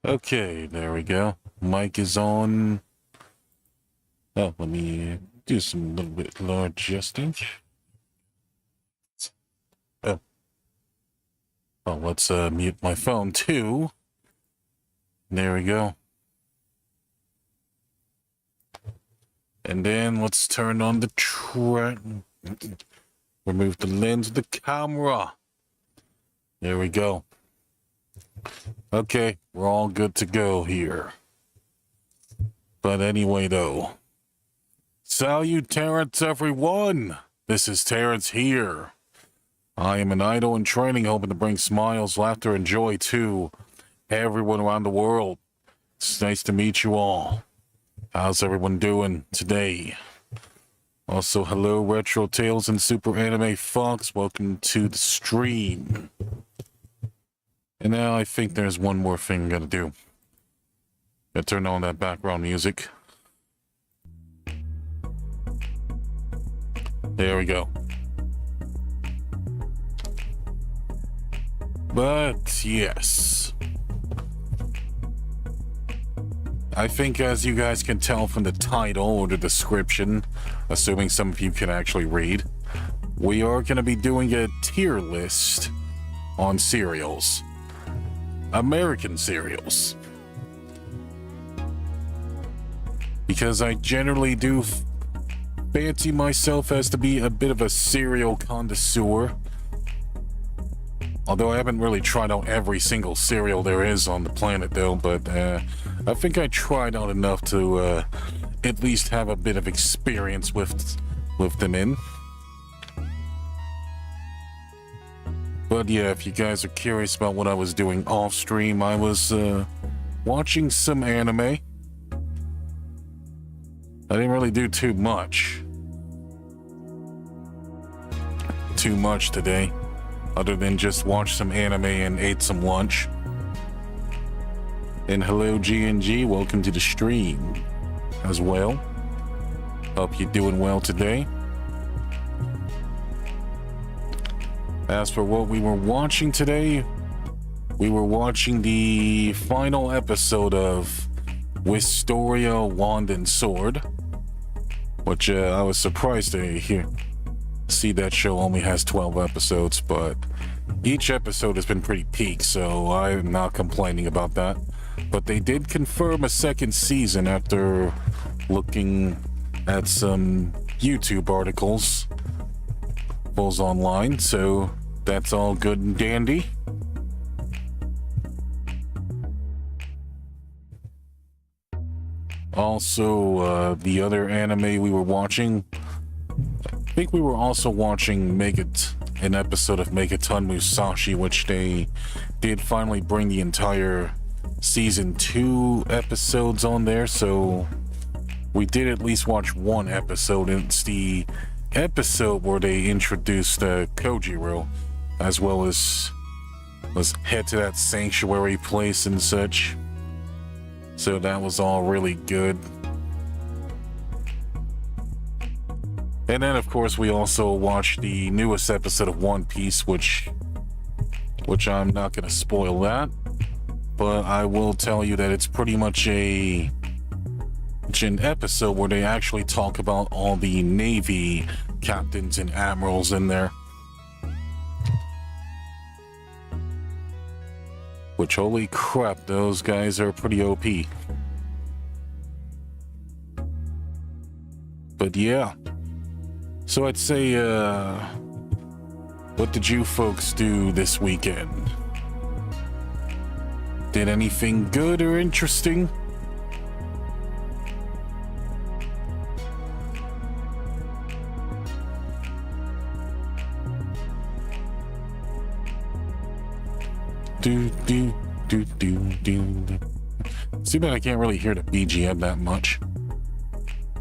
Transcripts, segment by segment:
Okay, there we go. Mic is on. Oh, let me do some little bit lower adjusting. Oh, let's mute my phone too. There we go. And then let's turn on the remove the lens of the camera. There we go. Okay, we're all good to go here. But anyway, though. Salute Terence, everyone! This is Terence here. I am an idol in training, hoping to bring smiles, laughter, and joy to everyone around the world. It's nice to meet you all. How's everyone doing today? Also, hello, Retro Tales and Super Anime Fox. Welcome to the stream. And now I think there's one more thing I'm gonna do. Gotta turn on that background music. There we go. But yes, I think as you guys can tell from the title or the description, assuming some of you can actually read, we are going to be doing a tier list on cereals. American cereals. Because I generally do fancy myself as to be a bit of a cereal connoisseur. Although I haven't really tried out every single cereal there is on the planet though, but I think I tried out enough to at least have a bit of experience with them in. But yeah, if you guys are curious about what I was doing off stream, I was watching some anime. I didn't really do too much today, other than just watch some anime and ate some lunch. And hello GNG, welcome to the stream as well. Hope you're doing well today. As for what we were watching today, we were watching the final episode of Wisteria Wand and Sword, which I was surprised to see that show only has 12 episodes, but each episode has been pretty peak, so I'm not complaining about that. But they did confirm a second season after looking at some YouTube articles online, so that's all good and dandy. Also, the other anime we were watching, I think we were also watching an episode of Megaton Musashi, which they did finally bring the entire season 2 episodes on there, so we did at least watch one episode. It's the episode where they introduced Kojiro, as well as let's head to that sanctuary place and such. So that was all really good. And then of course we also watched the newest episode of One Piece, which I'm not gonna spoil that, but I will tell you that it's pretty much an episode where they actually talk about all the Navy captains and admirals in there. Which, holy crap, those guys are pretty OP. But yeah. So I'd say, what did you folks do this weekend? Did anything good or interesting? Do. See, but I can't really hear the BGM that much.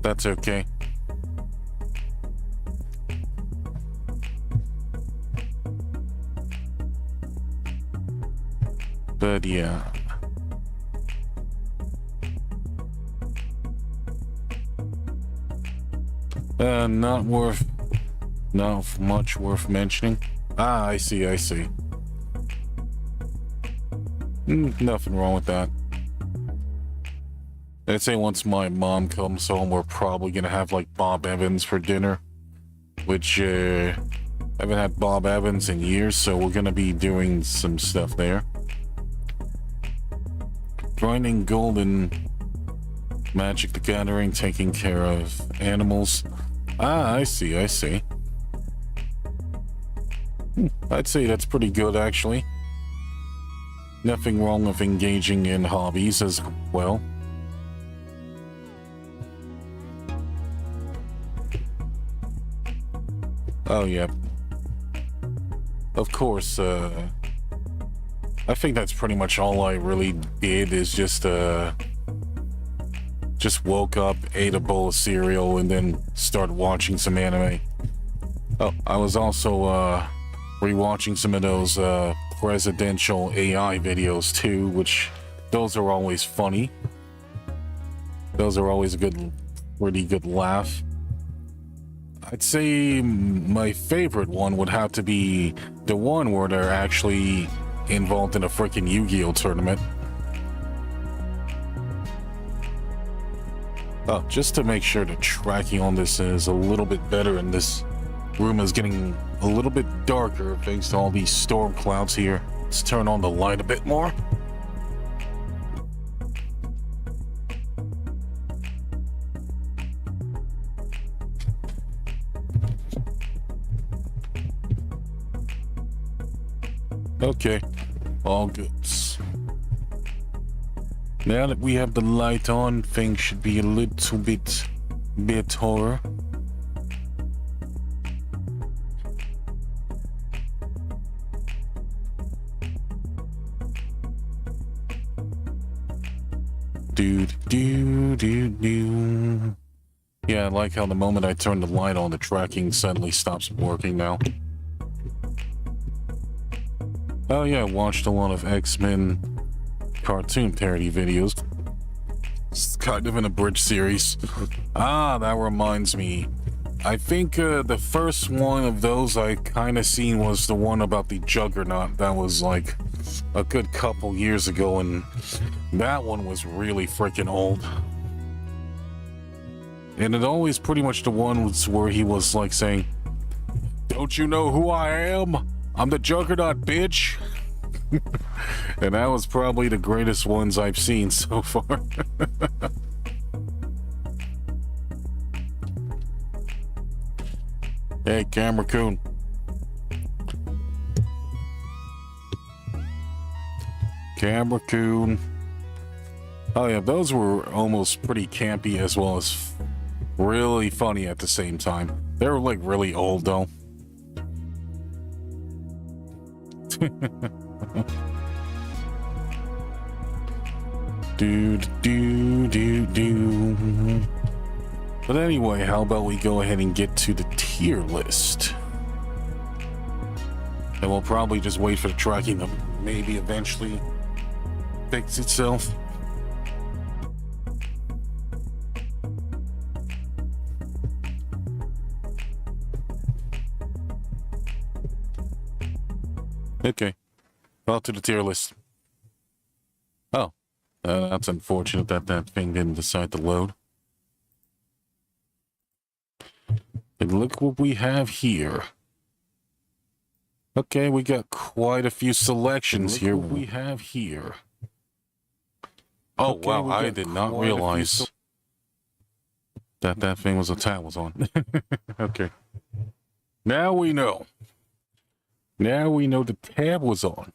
That's okay. But yeah. Not much worth mentioning. I see. Nothing wrong with that. I'd say once my mom comes home, we're probably gonna have like Bob Evans for dinner, which I haven't had Bob Evans in years, so we're gonna be doing some stuff there. Grinding gold in Magic the Gathering, taking care of animals. Ah, I see. I'd say that's pretty good, actually. Nothing wrong with engaging in hobbies as well. Oh, yeah. Of course, I think that's pretty much all I really did is just woke up, ate a bowl of cereal, and then started watching some anime. Oh, I was also, rewatching some of those, presidential AI videos too, which those are always funny. Those are always pretty good laugh. I'd say my favorite one would have to be the one where they're actually involved in a freaking Yu-Gi-Oh tournament. Oh, just to make sure the tracking on this is a little bit better, and this room is getting a little bit darker thanks to all these storm clouds here. Let's turn on the light a bit more. Okay, all good. Now that we have the light on, things should be a little bit better. Yeah, I like how the moment I turn the light on, the tracking suddenly stops working now. Oh yeah, I watched a lot of X-Men cartoon parody videos. It's kind of an abridged series. Ah, that reminds me. I think the first one of those I kind of seen was the one about the Juggernaut. That was like a good couple years ago, and that one was really freaking old. And it always pretty much the one was where he was like saying, "Don't you know who I am? I'm the Juggernaut, bitch." And that was probably the greatest ones I've seen so far. Hey, Camera Coon. Camera Coon. Oh yeah, those were almost pretty campy as well as really funny at the same time. They were like really old though. But anyway, how about we go ahead and get to the tier list? And we'll probably just wait for the tracking to maybe eventually fix itself. Okay, well, to the tier list. Oh, that's unfortunate that that thing didn't decide to load. But look what we have here. Okay, we got quite a few selections here. What we have here. Oh, okay, wow, I did not realize that that thing was a tab was on. Okay. Now we know. Now we know the tab was on.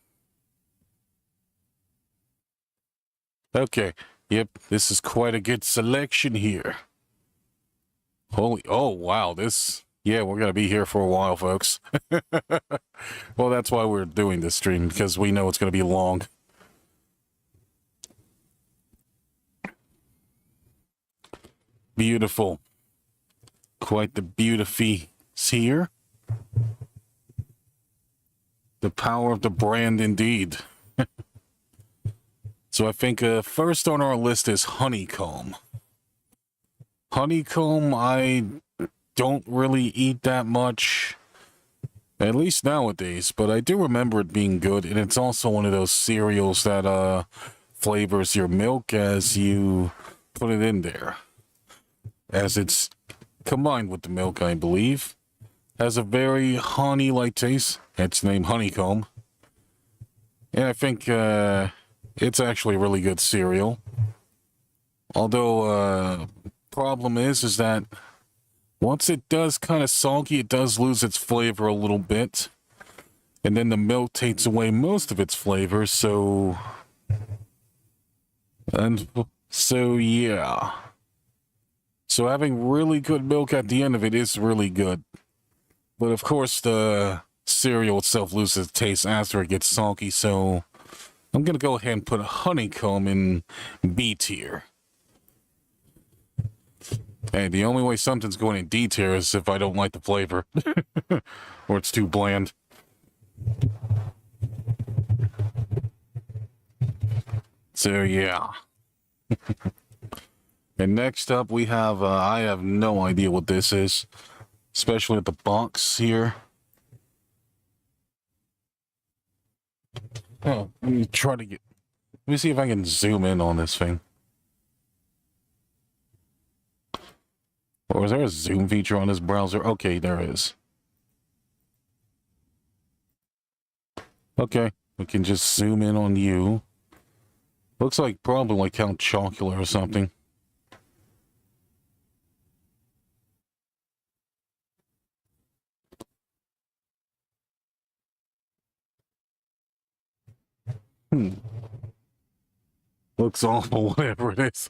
Okay, yep, this is quite a good selection here. Holy, oh wow, this, yeah, we're gonna be here for a while, folks. Well, that's why we're doing this stream, because we know it's gonna be long. Beautiful. Quite the beauty here. The power of the brand, indeed. So I think first on our list is Honeycomb. Honeycomb, I don't really eat that much, at least nowadays, but I do remember it being good, and it's also one of those cereals that flavors your milk as you put it in there, as it's combined with the milk, I believe. Has a very honey-like taste. It's named Honeycomb. And I think it's actually a really good cereal. Although, problem is that once it does kind of soggy, it does lose its flavor a little bit. And then the milk takes away most of its flavor, so... And so, yeah. So having really good milk at the end of it is really good. But of course, the cereal itself loses its taste after it gets soggy, so I'm going to go ahead and put Honeycomb in B tier. Hey, the only way something's going in D tier is if I don't like the flavor. Or it's too bland. So, yeah. And next up, we have, I have no idea what this is. Especially at the box here. Oh, let me try to get... Let me see if I can zoom in on this thing. Or is there a zoom feature on this browser? Okay, there is. Okay, we can just zoom in on you. Looks like probably like Count Chocula or something. Looks awful, whatever it is.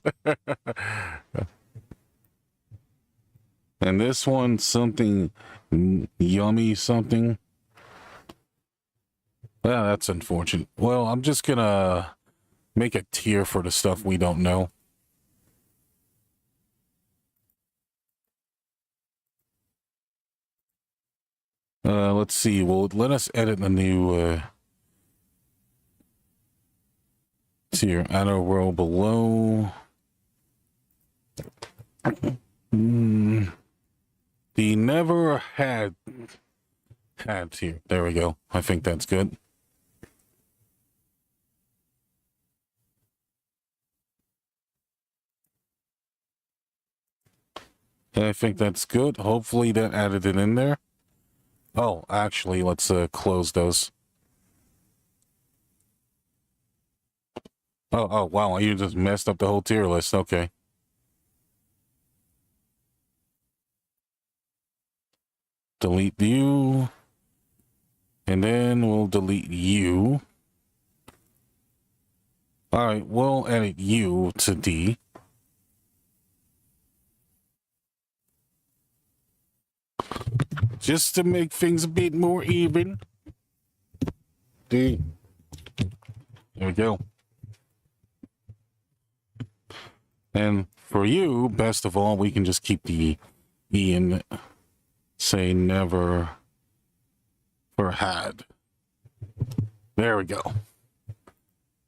And this one, something yummy something. Yeah, that's unfortunate. Well, I'm just gonna make a tier for the stuff we don't know. Let's see. Well, let us edit the new tier. Add a row below. The never had tier. There we go. I think that's good. I think that's good. Hopefully that added it in there. Oh, actually, let's close those. Oh, wow, you just messed up the whole tier list. Okay. Delete you. And then we'll delete you. All right, we'll edit you to D. Just to make things a bit more even. D. There we go. And for you, best of all, we can just keep the E in, say never for had. There we go.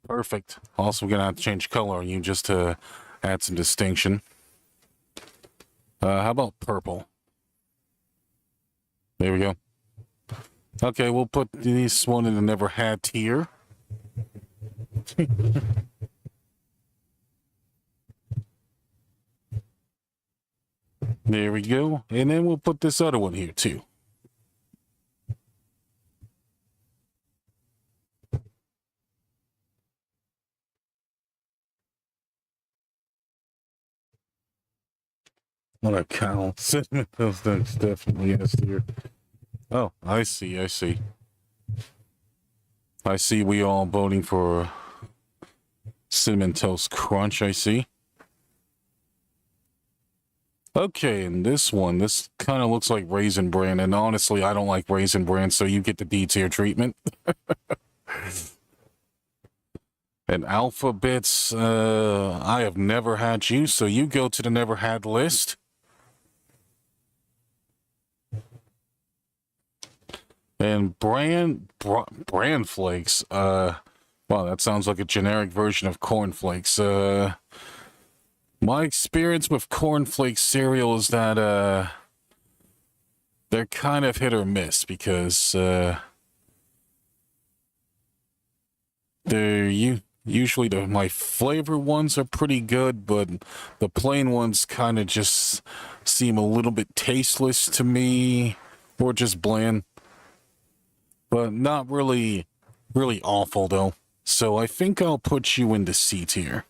Perfect. Also, we're going to have to change color on you just to add some distinction. How about purple? There we go. Okay, we'll put this one in the never had tier. There we go. And then we'll put this other one here too. What a cow. Cinnamon Toast Nuts definitely has tier. Oh, I see. I see we all voting for Cinnamon Toast Crunch, I see. Okay, and this one, this kind of looks like Raisin Bran, and honestly, I don't like Raisin Bran, so you get the D tier treatment. And Alphabets, I have never had you, so you go to the never had list. And bran flakes, wow, that sounds like a generic version of cornflakes. My experience with cornflake cereal is that they're kind of hit or miss because usually my flavor ones are pretty good, but the plain ones kind of just seem a little bit tasteless to me, or just bland. But not really awful though. So I think I'll put you into C tier.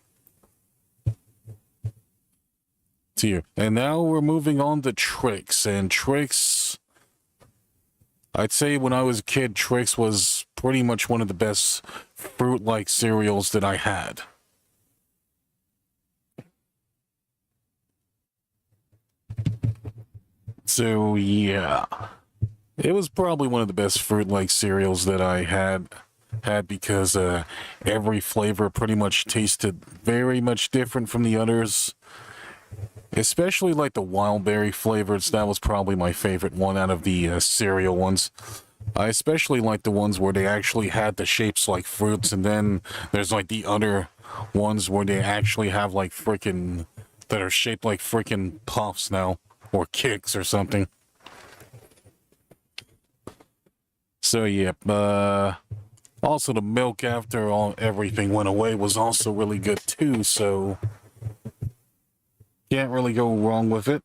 And now we're moving on to Trix. And Trix, I'd say when I was a kid, Trix was pretty much one of the best fruit-like cereals that I had. So yeah, it was probably one of the best fruit-like cereals that I had because every flavor pretty much tasted very much different from the others. Especially like the wild berry flavors, that was probably my favorite one out of the cereal ones. I especially like the ones where they actually had the shapes like fruits, and then there's like the other ones where they actually have like freaking, that are shaped like freaking puffs now, or kicks or something. So yeah, also the milk after everything went away was also really good too, so can't really go wrong with it.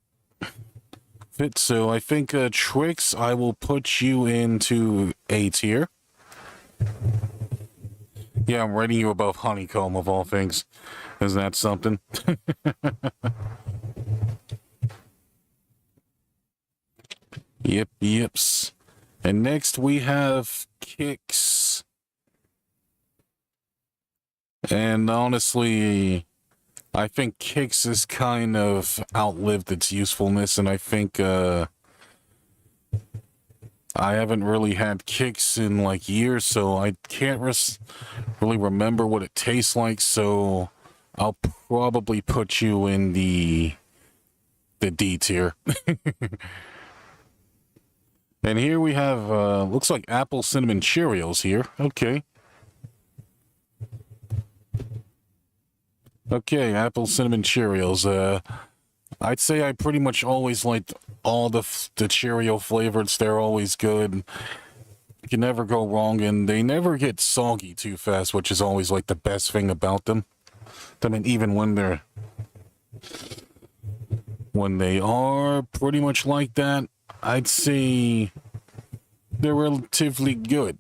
So I think Trix, I will put you into A tier. Yeah, I'm rating you above Honeycomb of all things. Isn't that something? Yips. And next we have Kix. And honestly, I think Kix has kind of outlived its usefulness, and I think I haven't really had Kix in like years, so I can't really remember what it tastes like, so I'll probably put you in the D tier. And here we have, looks like apple cinnamon Cheerios here. Okay, apple cinnamon Cheerios. I'd say I pretty much always liked all the Cheerio flavors. They're always good. You can never go wrong, and they never get soggy too fast, which is always like the best thing about them. I mean, even when they are pretty much like that, I'd say they're relatively good.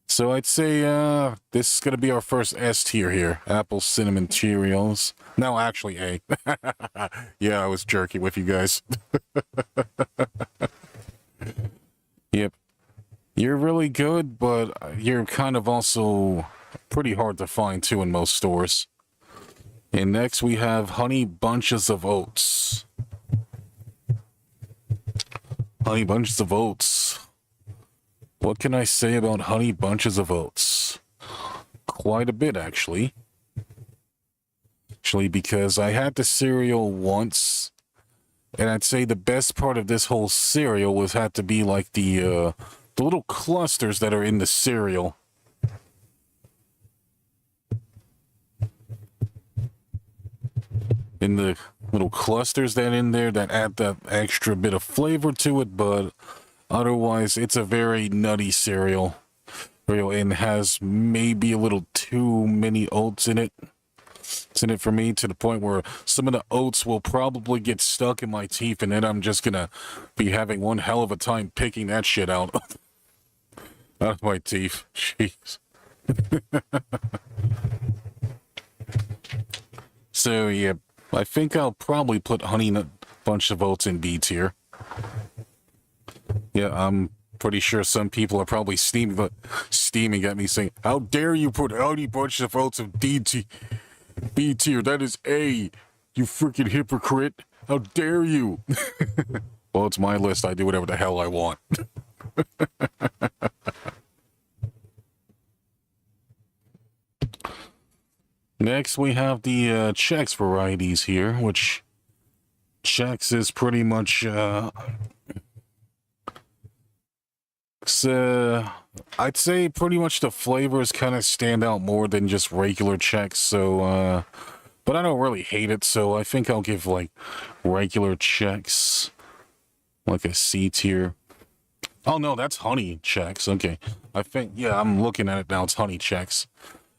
So I'd say this is going to be our first S tier here. Apple Cinnamon Cheerios. No, actually A. Yeah, I was jerky with you guys. Yep. You're really good, but you're kind of also pretty hard to find too in most stores. And next we have Honey Bunches of Oats. Honey Bunches of Oats. What can I say about Honey Bunches of Oats? Quite a bit, actually. Because I had the cereal once, and I'd say the best part of this whole cereal had to be like the little clusters that are in the cereal. In the little clusters that in there that add that extra bit of flavor to it, but otherwise it's a very nutty cereal and has maybe a little too many oats in it. It's in it for me, to the point where some of the oats will probably get stuck in my teeth, and then I'm just gonna be having one hell of a time picking that shit out of my teeth. Jeez. So yeah, I think I'll probably put Honey Bunch of Oats in B tier. Yeah, I'm pretty sure some people are probably steaming at me saying, "How dare you put Honey Bunch of Oats in B tier? That is A, you freaking hypocrite! How dare you?" Well, it's my list. I do whatever the hell I want. Next, we have the Chex varieties here, which Chex is pretty much I'd say pretty much the flavors kind of stand out more than just regular Chex, so but I don't really hate it, so I think I'll give like regular Chex like a C tier. Oh no, that's Honey Chex. Okay. I think, yeah, I'm looking at it now. It's Honey Chex.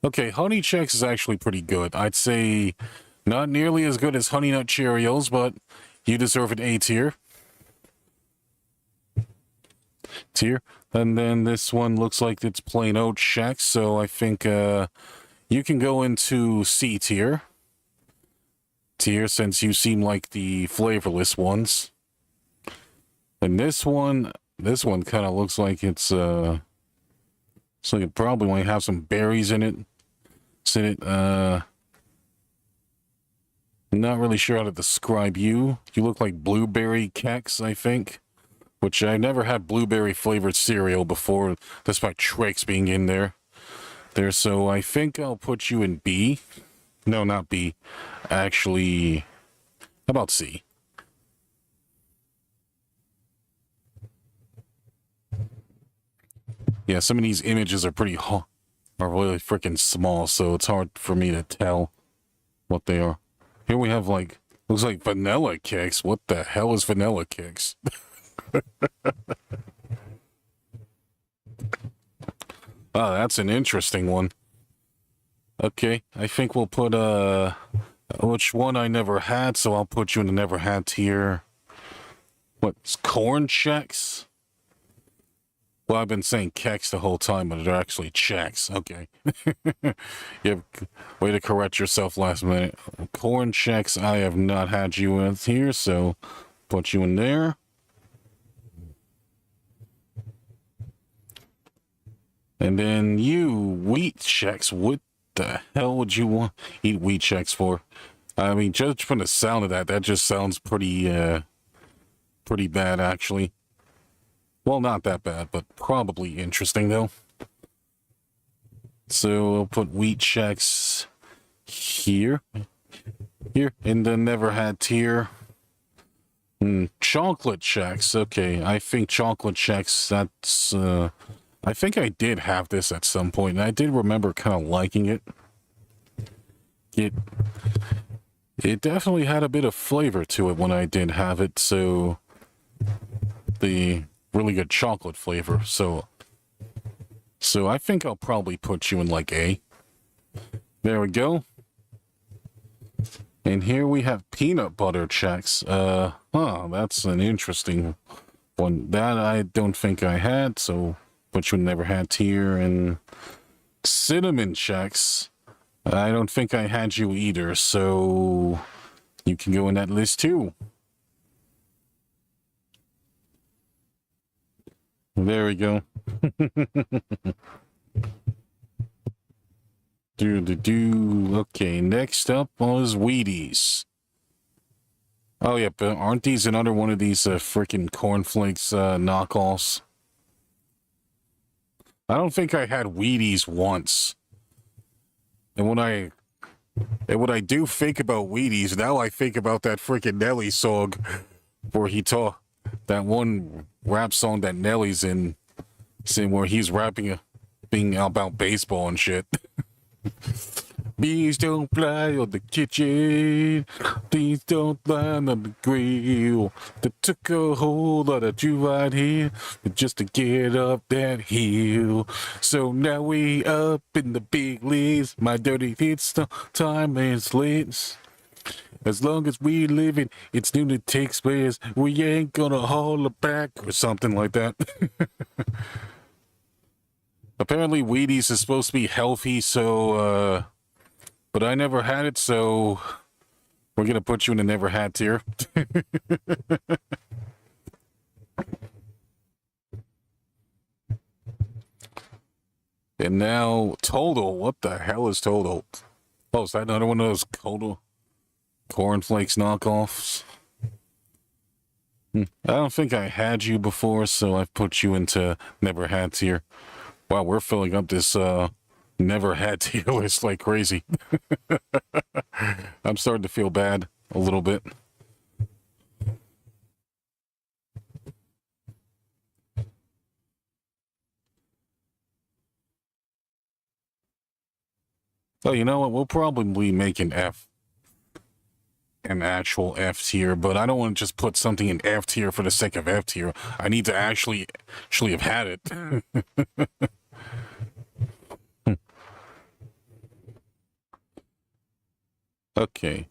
Okay, Honey Chex is actually pretty good. I'd say not nearly as good as Honey Nut Cheerios, but you deserve an A tier. And then this one looks like it's plain oat Chex, so I think you can go into C tier. Since you seem like the flavorless ones. And this one kind of looks like it's so it probably might have some berries in it. Not really sure how to describe you. You look like blueberry Kex, I think. Which I never had blueberry flavored cereal before, despite Trix being in there. So I think I'll put you in B. No, not B. Actually, how about C? Yeah, some of these images are really freaking small, so it's hard for me to tell what they are. Here we have looks like vanilla Kix. What the hell is vanilla Kix? Oh, that's an interesting one. Okay, I think we'll put which one I never had, so I'll put you in the never had tier. What's corn Chex? Well, I've been saying Kex the whole time, but they're actually Chex. Okay. Yeah, way to correct yourself last minute. Corn Chex, I have not had you with here, so put you in there. And then you, Wheat Chex. What the hell would you eat Wheat Chex for? I mean, judge from the sound of that just sounds pretty bad, actually. Well, not that bad, but probably interesting, though. So we'll put Wheat Chex here in the never had tier. Chocolate Chex. Okay, I think Chocolate Chex, that's I think I did have this at some point, and I did remember kind of liking it. It definitely had a bit of flavor to it when I did have it, so the really good chocolate flavor, so I think I'll probably put you in like A. There we go. And here we have Peanut Butter Chex. That's an interesting one. That I don't think I had, so put you in never had tier. And Cinnamon Chex, I don't think I had you either, so you can go in that list too. There we go. Okay, next up was Wheaties. Oh, yeah, but aren't these another one of these freaking cornflakes knockoffs? I don't think I had Wheaties once. And when I do think about Wheaties, now I think about that freaking Nelly song where he taught that one rap song that Nelly's in, where he's rapping being about baseball and shit. Bees don't fly on the kitchen, bees don't land on the grill. They took a whole lot of you right here just to get up that hill. So now we up in the big leagues, my dirty hits, time is late. As long as we living, it's new to take space. We ain't gonna haul it back or something like that. Apparently Wheaties is supposed to be healthy, so but I never had it, so we're gonna put you in the never had tier. And now Total. What the hell is Total? Oh, is that another one of those Total cornflakes knockoffs? I don't think I had you before, so I've put you into never had tier. Wow, we're filling up this never had tier list like crazy. I'm starting to feel bad a little bit. Oh, you know what? We'll probably make an F. an actual F tier, but I don't want to just put something in F tier for the sake of F tier. I need to actually have had it. Okay.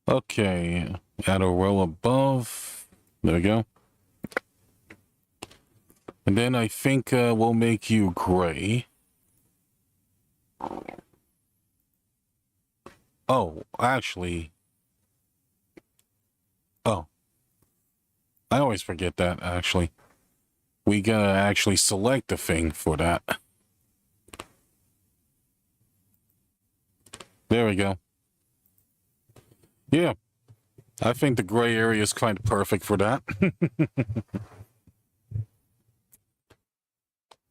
Okay, add a row above. There we go. And then I think we'll make you gray. Oh, actually. Oh. I always forget that, actually. We gotta actually select the thing for that. There we go. Yeah. I think the gray area is kind of perfect for that.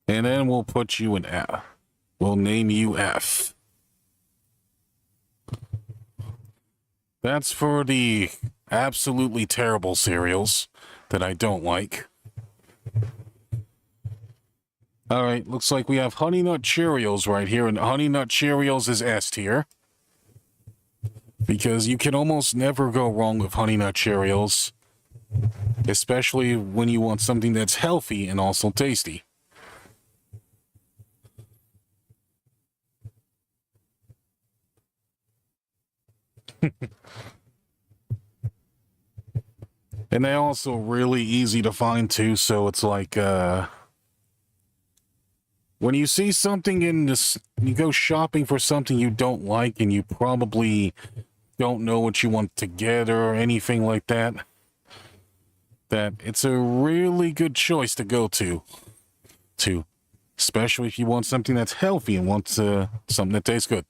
And then we'll put you in F. We'll name you F. That's for the absolutely terrible cereals that I don't like. All right, looks like we have Honey Nut Cheerios right here, and Honey Nut Cheerios is S tier. Because you can almost never go wrong with Honey Nut Cheerios. Especially when you want something that's healthy and also tasty. And they're also really easy to find too, so it's like, when you see something in this, you go shopping for something you don't like and you probably don't know what you want to get or anything like that, that it's a really good choice to go to. Especially if you want something that's healthy and want something that tastes good.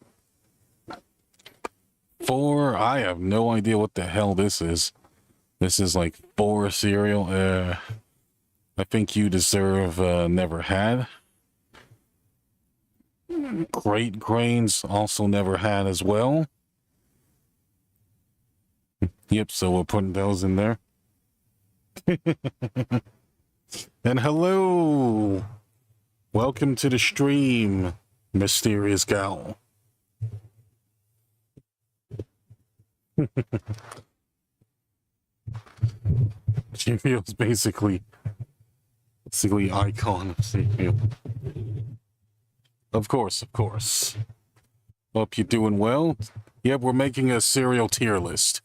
4, I have no idea what the hell this is. This is like 4 cereal. I think you deserve never had. Great Grains also never had as well. Yep, so we're putting those in there. And hello! Welcome to the stream, Mysterious Gal. Cheerios basically icon of cereal. Of course. Hope you're doing well. Yep, we're making a cereal tier list.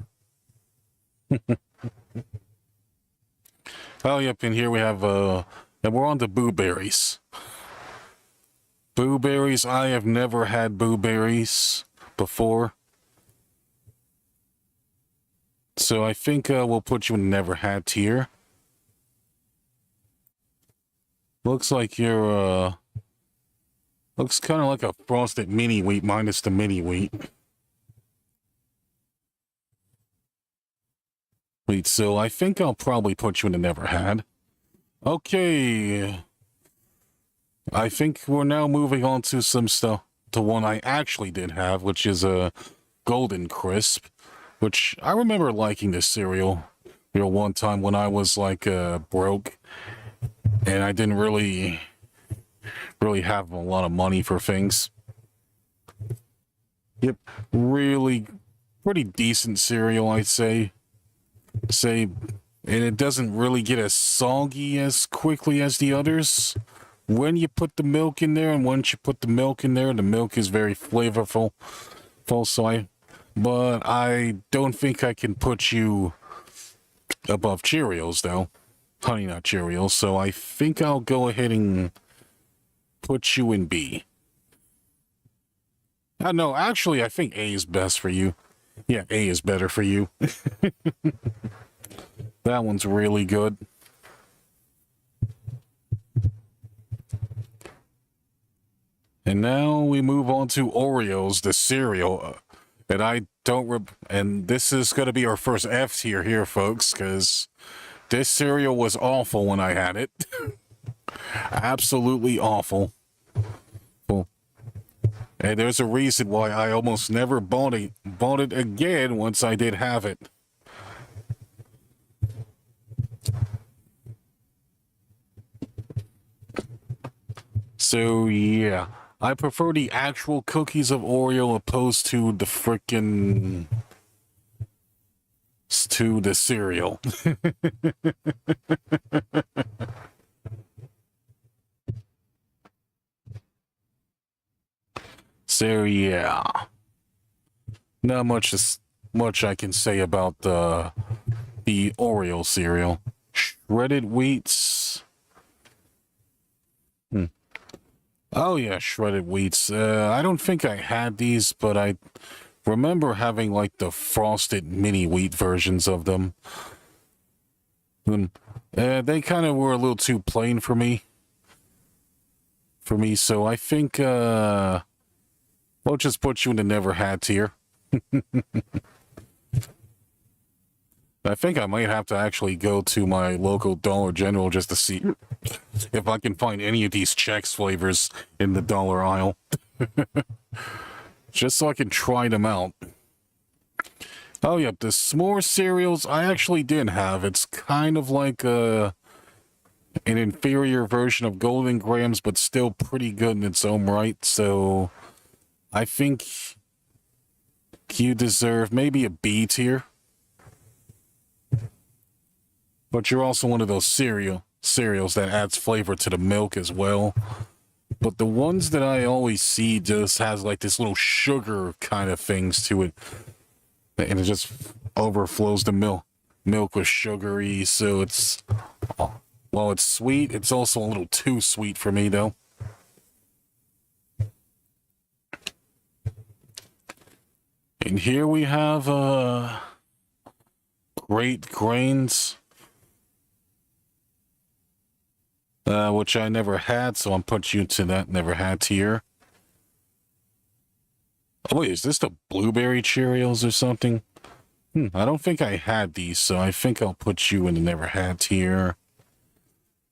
Oh, yep, and here we have, and we're on to Boo Berries. Boo Berries, I have never had Boo Berries before. So I think we'll put you in never had tier. Looks like you're, looks kind of like a frosted mini wheat minus the mini wheat. Wait, so I think I'll probably put you in the never had. Okay. I think we're now moving on to some stuff, to one I actually did have, which is a Golden Crisp, which I remember liking this cereal. You know, one time when I was like broke and I didn't really have a lot of money for things. Yep, really pretty decent cereal, I'd say, and it doesn't really get as soggy as quickly as the others when you put the milk in there, and once you put the milk in there, the milk is very flavorful. But I don't think I can put you above Cheerios though, Honey Nut Cheerios, so I think I'll go ahead and put you in B. No, actually I think A is best for you. Yeah, A is better for you. That one's really good. And now we move on to Oreos, the cereal. And I don't, and this is going to be our first F tier here, folks, because this cereal was awful when I had it. Absolutely awful. And there's a reason why I almost never bought it again once I did have it. So yeah, I prefer the actual cookies of Oreo opposed to the frickin' to the cereal. So yeah, not much I can say about the Oreo cereal. Shredded wheats. Oh yeah, shredded wheats. I don't think I had these, but I remember having like the frosted mini wheat versions of them. They kind of were a little too plain for me. So I think we'll just put you in the never had tier. I think I might have to actually go to my local Dollar General just to see if I can find any of these Chex flavors in the dollar aisle. Just so I can try them out. Oh, yeah, the s'more cereals I actually did have. It's kind of like an inferior version of Golden Grams, but still pretty good in its own right. So I think you deserve maybe a B tier. But you're also one of those cereals that adds flavor to the milk as well. But the ones that I always see just has like this little sugar kind of things to it. And it just overflows the milk with sugary. So it's, while it's sweet, it's also a little too sweet for me though. And here we have Great Grains. Which I never had, so I'll put you to that never had tier. Oh wait, is this the blueberry Cheerios or something? I don't think I had these, so I think I'll put you in the never had tier.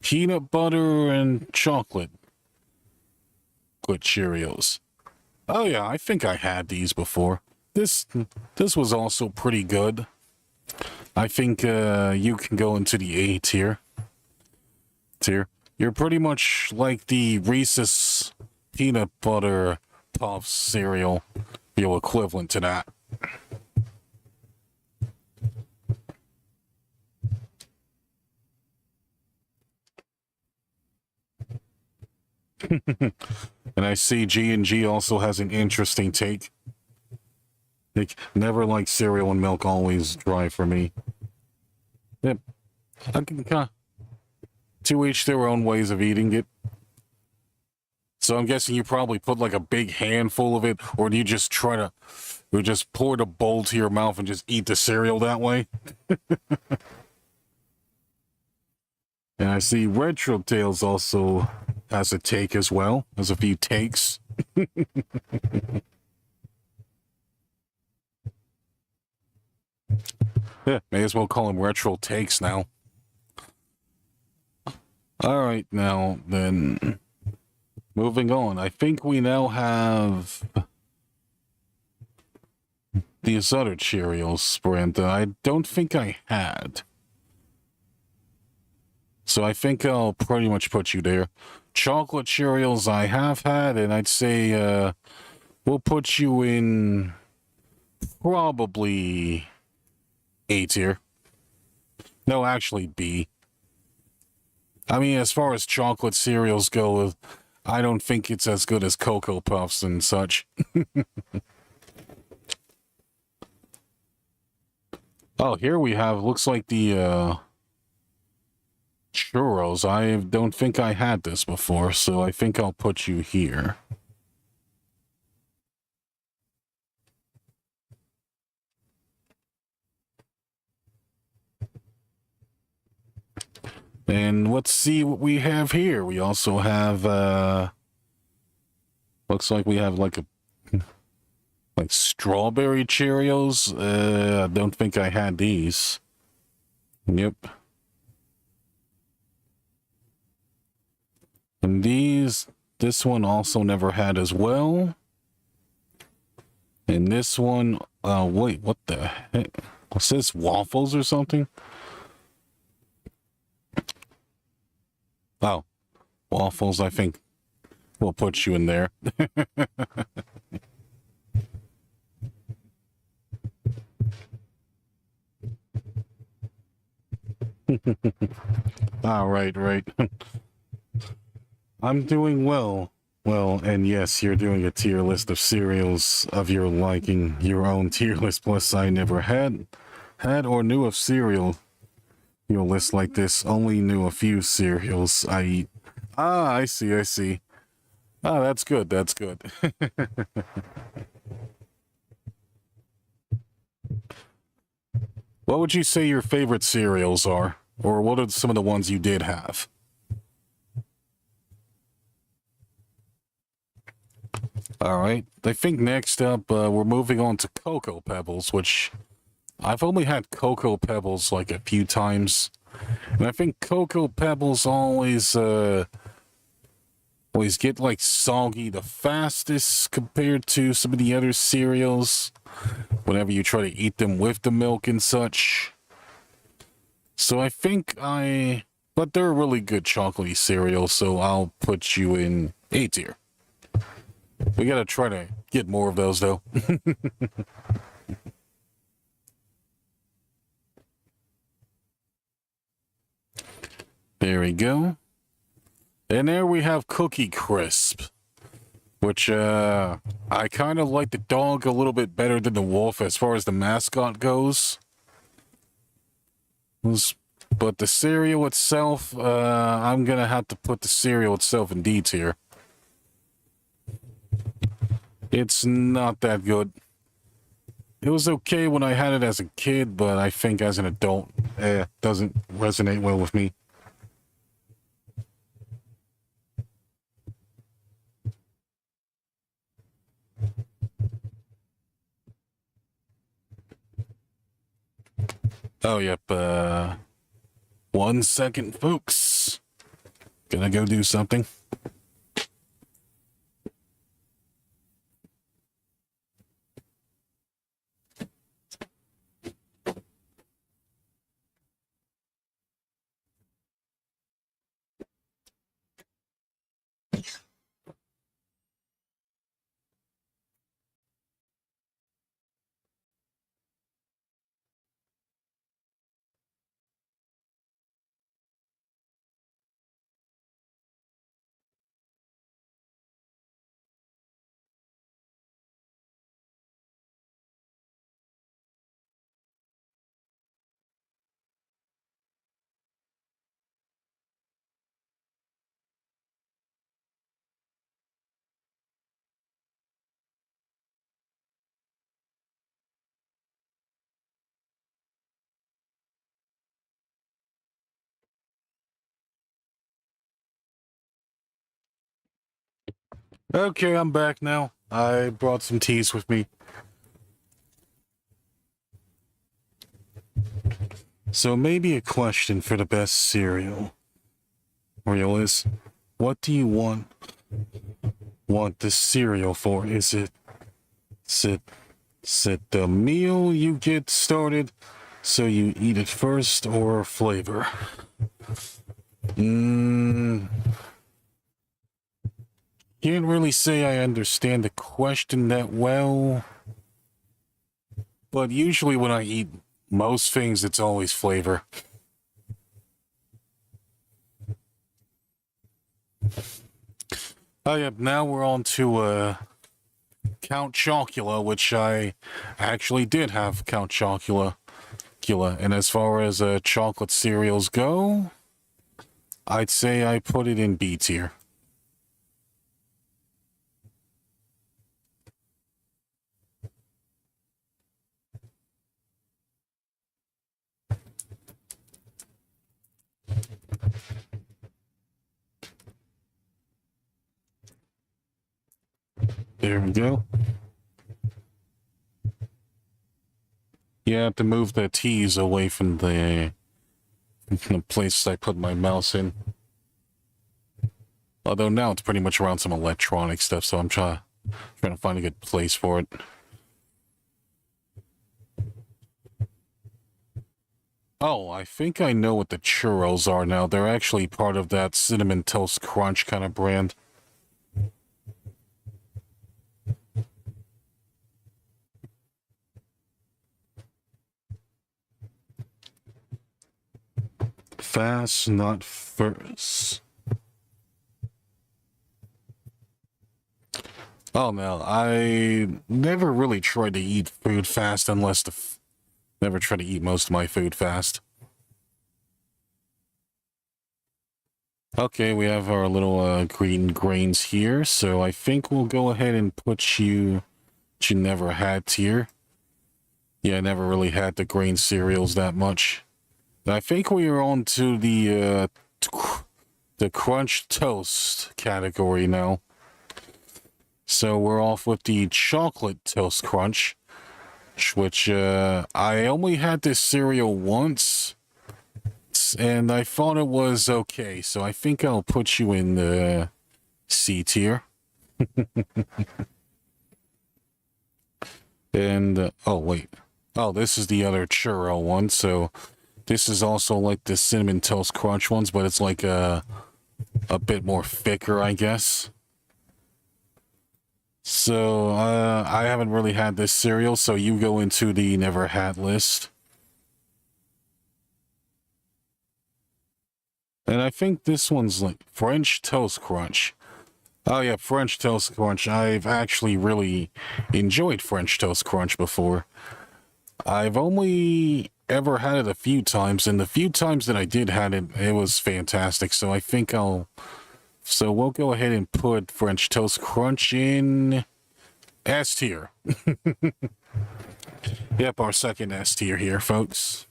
Peanut butter and chocolate with Cheerios. Oh yeah, I think I had these before. This was also pretty good. I think you can go into the A tier. You're pretty much like the Reese's peanut butter puffs cereal, your equivalent to that. And I see G&G also has an interesting take. Like, never like cereal and milk, always dry for me. Yep. I can to each their own ways of eating it. So I'm guessing you probably put like a big handful of it, or do you just try to, or just pour the bowl to your mouth and just eat the cereal that way? And I see Retro Tales also has a take as well, has a few takes. Yeah, may as well call them Retro Takes now. All right, now then, moving on. I think we now have these other Cheerios brand that I don't think I had. So I think I'll pretty much put you there. Chocolate Cheerios I have had, and I'd say we'll put you in probably A tier. No, actually B. I mean, as far as chocolate cereals go, I don't think it's as good as Cocoa Puffs and such. Oh, here we have, looks like the churros. I don't think I had this before, so I think I'll put you here. And let's see what we have here. We also have, looks like we have like strawberry Cheerios. I don't think I had these. Yep. And this one also never had as well. And this one, wait, what the heck? What's this, waffles or something? Oh, waffles, I think We'll put you in there. All right, right. I'm doing well. Well, and yes, you're doing a tier list of cereals of your liking, your own tier list. Plus, I never had or knew of cereal. Your list like this, only knew a few cereals I eat. Ah, I see, I see. Ah, that's good, that's good. What would you say your favorite cereals are? Or what are some of the ones you did have? Alright, I think next up, we're moving on to Cocoa Pebbles, which I've only had Cocoa Pebbles like a few times. And I think Cocoa Pebbles always get like soggy the fastest compared to some of the other cereals whenever you try to eat them with the milk and such. So I think but they're a really good chocolatey cereal, so I'll put you in A tier. We gotta try to get more of those though. There we go. And there we have Cookie Crisp, which I kind of like the dog a little bit better than the wolf as far as the mascot goes. But the cereal itself, I'm gonna have to put the cereal itself in D tier. It's not that good. It was okay when I had it as a kid, but I think as an adult, it doesn't resonate well with me. Oh, yep, 1 second, folks. Gonna go do something. Okay, I'm back now. I brought some teas with me. So maybe a question for the best cereal is, what do you want the cereal for? Is it the meal you get started so you eat it first, or flavor? Can't really say I understand the question that well, but usually when I eat most things, it's always flavor. Oh, yep, now we're on to Count Chocula, which I actually did have Count Chocula. And as far as chocolate cereals go, I'd say I put it in B tier. There we go. You have to move the T's away from the place I put my mouse in. Although now it's pretty much around some electronic stuff, so I'm trying to find a good place for it. Oh, I think I know what the churros are now. They're actually part of that Cinnamon Toast Crunch kind of brand. Fast, not first. Oh no, I never really tried to eat food fast unless never try to eat most of my food fast. Okay, we have our little green grains here, so I think we'll go ahead and put you never had tier. Yeah, I never really had the grain cereals that much. I think we are on to the crunch toast category now. So we're off with the chocolate toast crunch, which I only had this cereal once, and I thought it was okay. So I think I'll put you in the C tier. And oh wait, oh this is the other churro one. So this is also like the cinnamon toast crunch ones, but it's like a bit more thicker, I guess. So, I haven't really had this cereal, so you go into the never had list. And I think this one's like French Toast Crunch. Oh yeah, French Toast Crunch. I've actually really enjoyed French Toast Crunch before. I've only ever had it a few times, and the few times that I did had it, it was fantastic. So I think so we'll go ahead and put French Toast Crunch in S tier. Yep, our second S tier here, folks.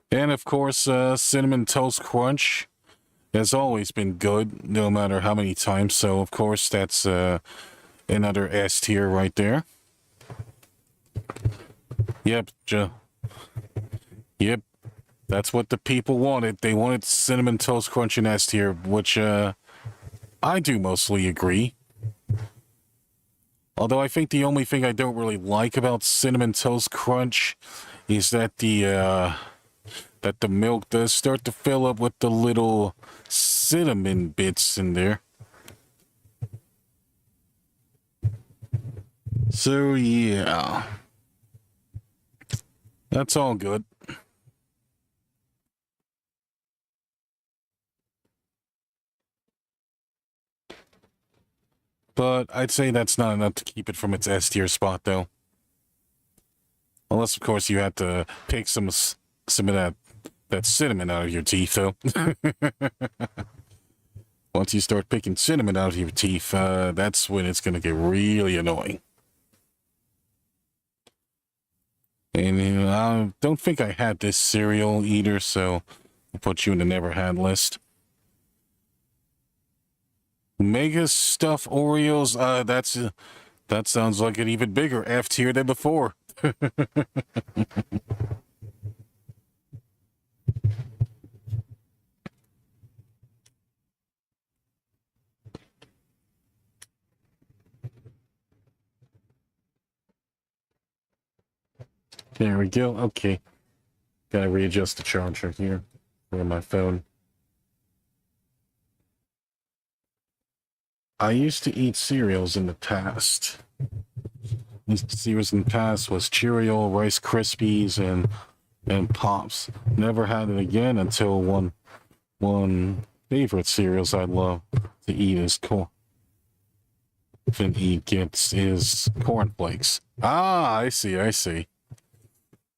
And of course, Cinnamon Toast Crunch has always been good, no matter how many times. So of course, that's another S tier right there. Yep, yep. That's what the people wanted. They wanted Cinnamon Toast Crunch in S tier, which I do mostly agree. Although I think the only thing I don't really like about Cinnamon Toast Crunch is that the milk does start to fill up with the little cinnamon bits in there. So yeah, that's all good. But I'd say that's not enough to keep it from its S tier spot, though. Unless, of course, you had to pick some of that cinnamon out of your teeth, though. Once you start picking cinnamon out of your teeth, that's when it's going to get really annoying. And you know, I don't think I had this cereal either, so I'll put you in the never had list. Mega Stuff Oreos, that sounds like an even bigger F tier than before. There we go. Okay. Gotta readjust the charger here for my phone. I used to eat cereals in the past. Cereals in the past was Cheerio, Rice Krispies, and Pops. Never had it again until one favorite cereals I love to eat is is cornflakes. Ah, I see.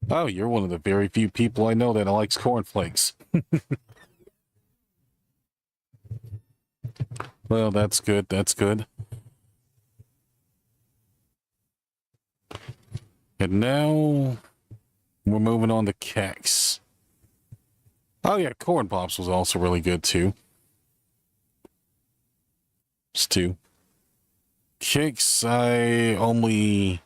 Oh, you're one of the very few people I know that likes cornflakes. Well, that's good. And now we're moving on to Keks. Oh yeah, Corn Pops was also really good too. It's two. Keks, I only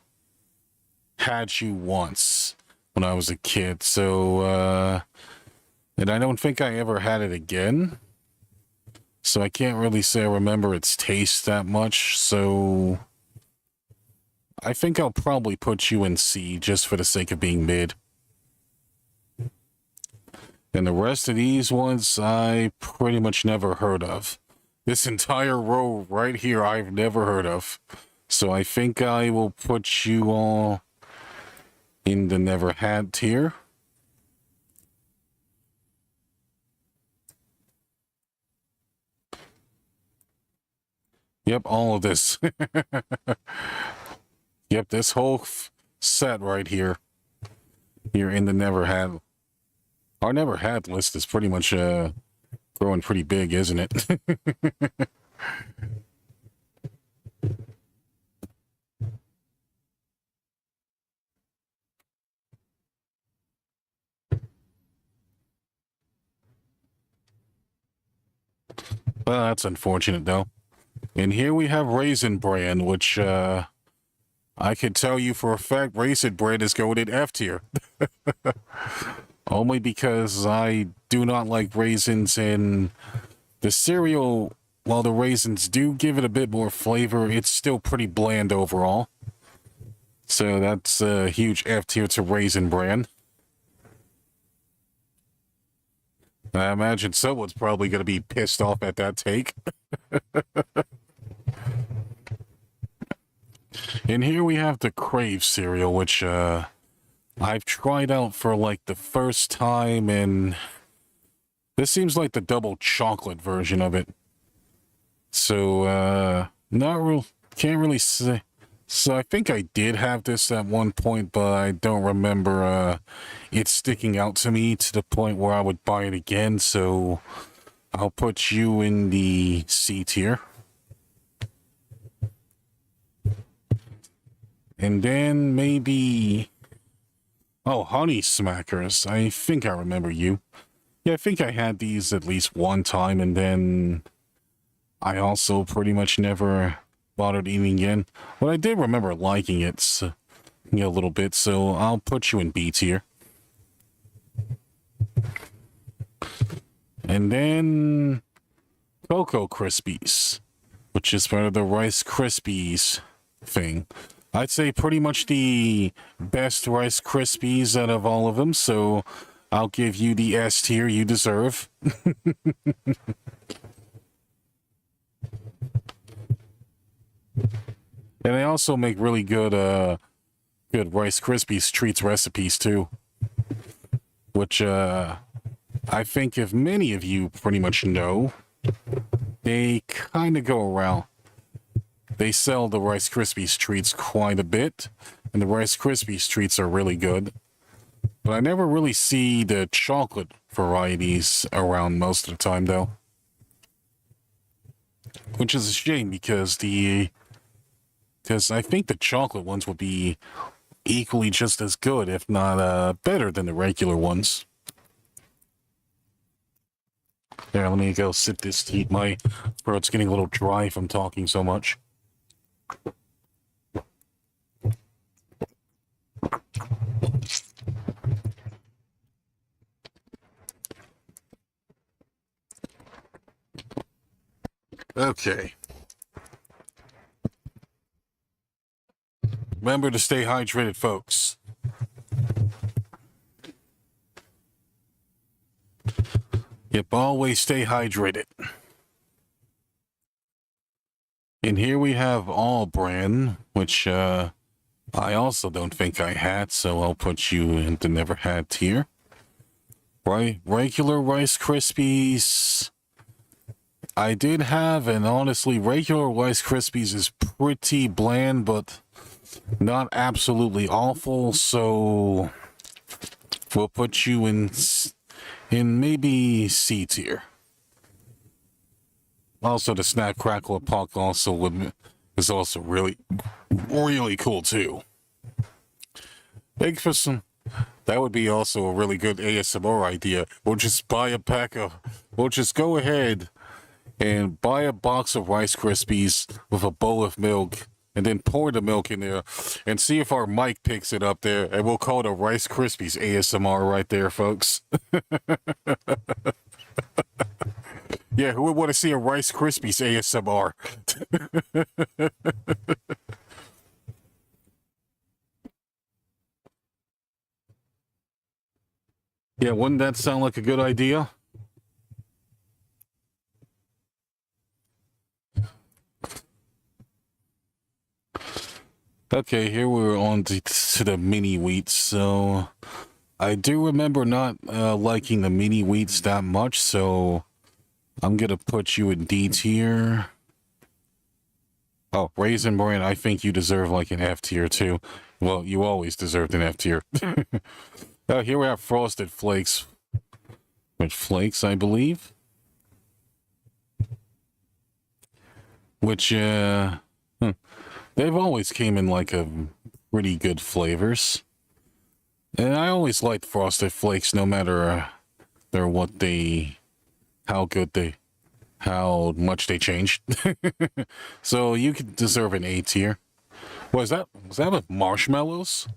had you once when I was a kid, so and I don't think I ever had it again. So I can't really say I remember its taste that much, so I think I'll probably put you in C just for the sake of being mid. And the rest of these ones I pretty much never heard of. This entire row right here I've never heard of. So I think I will put you all in the never had tier. Yep, all of this. Yep, this whole set right here. Here in the never had. Our never had list is pretty much growing pretty big, isn't it? Well, that's unfortunate, though. And here we have Raisin Bran, which I could tell you for a fact Raisin Bran is going in F tier. Only because I do not like raisins, and the cereal, while the raisins do give it a bit more flavor, it's still pretty bland overall. So that's a huge F tier to Raisin Bran. I imagine someone's probably going to be pissed off at that take. And here we have the Crave cereal, which I've tried out for like the first time, and this seems like the double chocolate version of it. So, can't really say. So I think I did have this at one point, but I don't remember it sticking out to me to the point where I would buy it again. So I'll put you in the C tier. And then maybe... Oh, Honey Smackers. I think I remember you. Yeah, I think I had these at least one time, and then I also pretty much never bothered eating again. But I did remember liking it a little bit, so I'll put you in B tier. And then Cocoa Krispies, which is part of the Rice Krispies thing. I'd say pretty much the best Rice Krispies out of all of them, so I'll give you the S tier you deserve. And they also make really good good Rice Krispies treats recipes too, which I think if many of you pretty much know, they kind of go around. They sell the Rice Krispies treats quite a bit, and the Rice Krispies treats are really good. But I never really see the chocolate varieties around most of the time, though. Which is a shame, because I think the chocolate ones would be equally just as good, if not better than the regular ones. There, let me go sip this tea. My throat's getting a little dry from talking so much. Okay. Remember to stay hydrated, folks. Yep, always stay hydrated. And here we have All Bran, which I also don't think I had, so I'll put you in the never had tier. Right, regular Rice Krispies I did have, and honestly, regular Rice Krispies is pretty bland, but not absolutely awful, so we'll put you in maybe C tier. Also, the Snack Crackle Pop is also really, really cool too. Thanks for some. That would be also a really good ASMR idea. We'll just go ahead and buy a box of Rice Krispies with a bowl of milk, and then pour the milk in there, and see if our mic picks it up there, and we'll call it a Rice Krispies ASMR right there, folks. Yeah, who would want to see a Rice Krispies ASMR? Yeah, wouldn't that sound like a good idea? Okay, here we're on to the mini wheats. So I do remember not liking the mini wheats that much, so I'm gonna put you in D tier. Oh, Raisin Bran, I think you deserve like an F tier too. Well, you always deserved an F tier. Oh, here we have Frosted Flakes. With flakes, I believe. Which, they've always came in like a pretty good flavors. And I always liked Frosted Flakes no matter how much they changed. So you could deserve an A tier. Was that with marshmallows?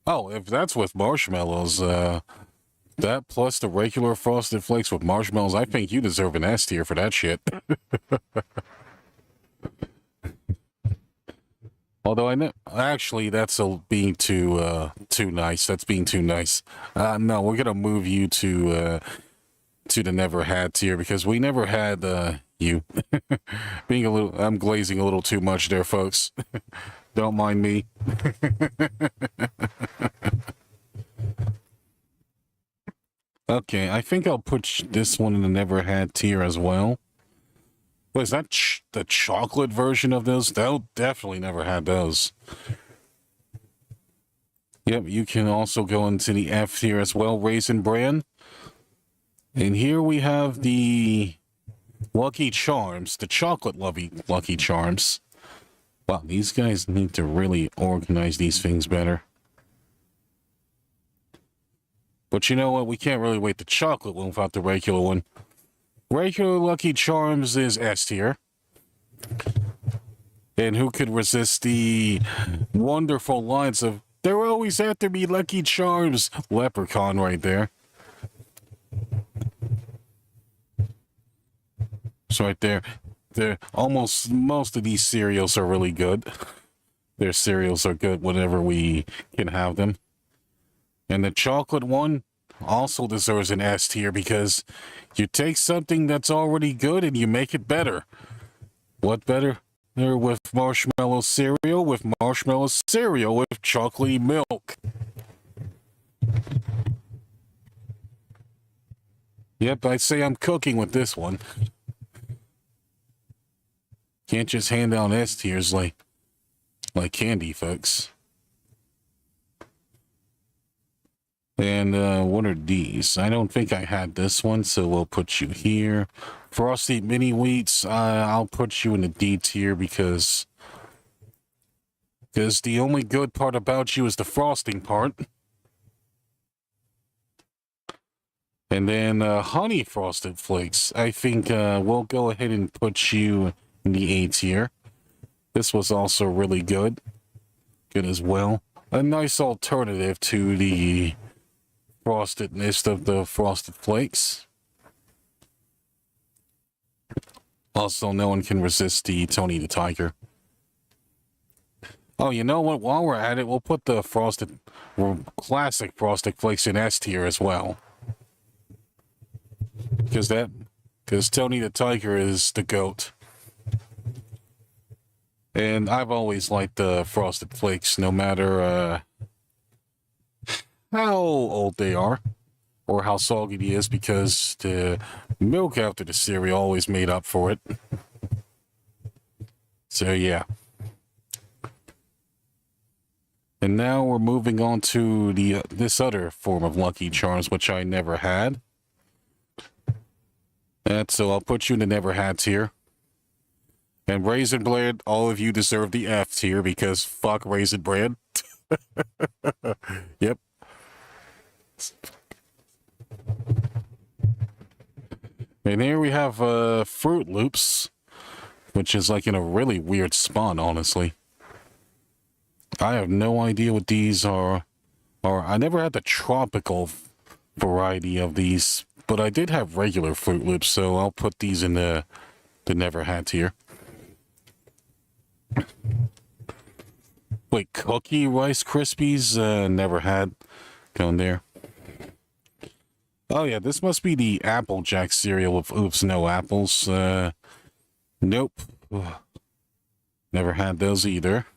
Oh, if that's with marshmallows, that plus the regular Frosted Flakes with marshmallows, I think you deserve an S tier for that shit. Although I know, actually, that's being too nice. That's being too nice. No, we're gonna move you to the never had tier because we never had you. I'm glazing a little too much there, folks. Don't mind me. Okay, I think I'll put this one in the never had tier as well. Was that the chocolate version of those? They'll definitely never had those. Yep, you can also go into the F tier as well, Raisin Bran. And here we have the Lucky Charms, the chocolate Lucky Charms. Wow, these guys need to really organize these things better. But you know what? We can't really wait the chocolate one without the regular one. Regular Lucky Charms is S tier. And who could resist the wonderful lines of, "There always have to be Lucky Charms." Leprechaun right there. It's right there. Most of these cereals are really good. Their cereals are good whenever we can have them. And the chocolate one also deserves an S tier because you take something that's already good and you make it better. What better? With marshmallow cereal, with chocolatey milk. Yep, I'd say I'm cooking with this one. Can't just hand out S tiers like candy, folks. And what are these? I don't think I had this one, so we'll put you here. Frosty Mini Wheats, I'll put you in the D tier because the only good part about you is the frosting part. And then Honey Frosted Flakes, I think we'll go ahead and put you in the A tier. This was also really good. Good as well. A nice alternative to the frostedness of the Frosted Flakes. Also, no one can resist the Tony the Tiger. Oh, you know what? While we're at it, we'll put the classic Frosted Flakes in S tier as well. Because Tony the Tiger is the GOAT. And I've always liked the Frosted Flakes, no matter how old they are or how soggy it is, because the milk after the cereal always made up for it. So yeah. And now we're moving on to this other form of Lucky Charms, which I never had. And so I'll put you in the never had tier. And Raisin Bran, all of you deserve the F tier because fuck Raisin Bran. Yep. And here we have Fruit Loops, which is like in a really weird spot, honestly. I have no idea what these are. Or I never had the tropical variety of these, but I did have regular Fruit Loops, so I'll put these in the never had tier. Wait, Cookie Rice Krispies? Never had. Going there. Oh yeah, this must be the Applejack cereal with oops, no apples. Nope. Never had those either.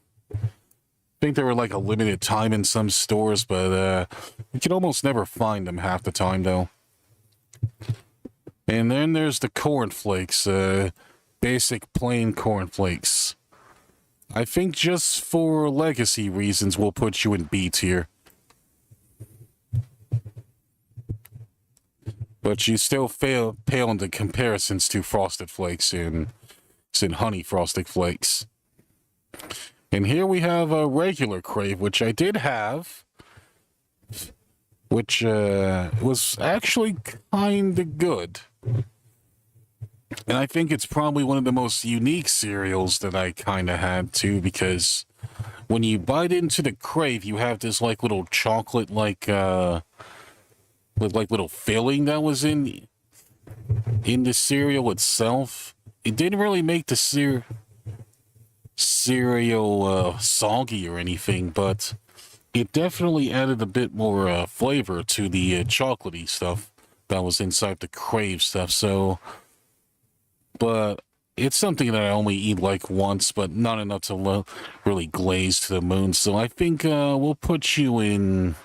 think they were like a limited time in some stores, but you can almost never find them half the time, though. And then there's the cornflakes, basic plain cornflakes. I think just for legacy reasons, we'll put you in B tier. But you still pale in the comparisons to Frosted Flakes and Honey Frosted Flakes. And here we have a regular Crave, which I did have, which was actually kind of good. And I think it's probably one of the most unique cereals that I kind of had too, because when you bite into the Crave, you have this like little chocolate with like little filling that was in the cereal itself. It didn't really make the cereal soggy or anything, but it definitely added a bit more flavor to the chocolatey stuff that was inside the Crave stuff. So, but it's something that I only eat like once, but not enough to really glaze to the moon. So I think we'll put you in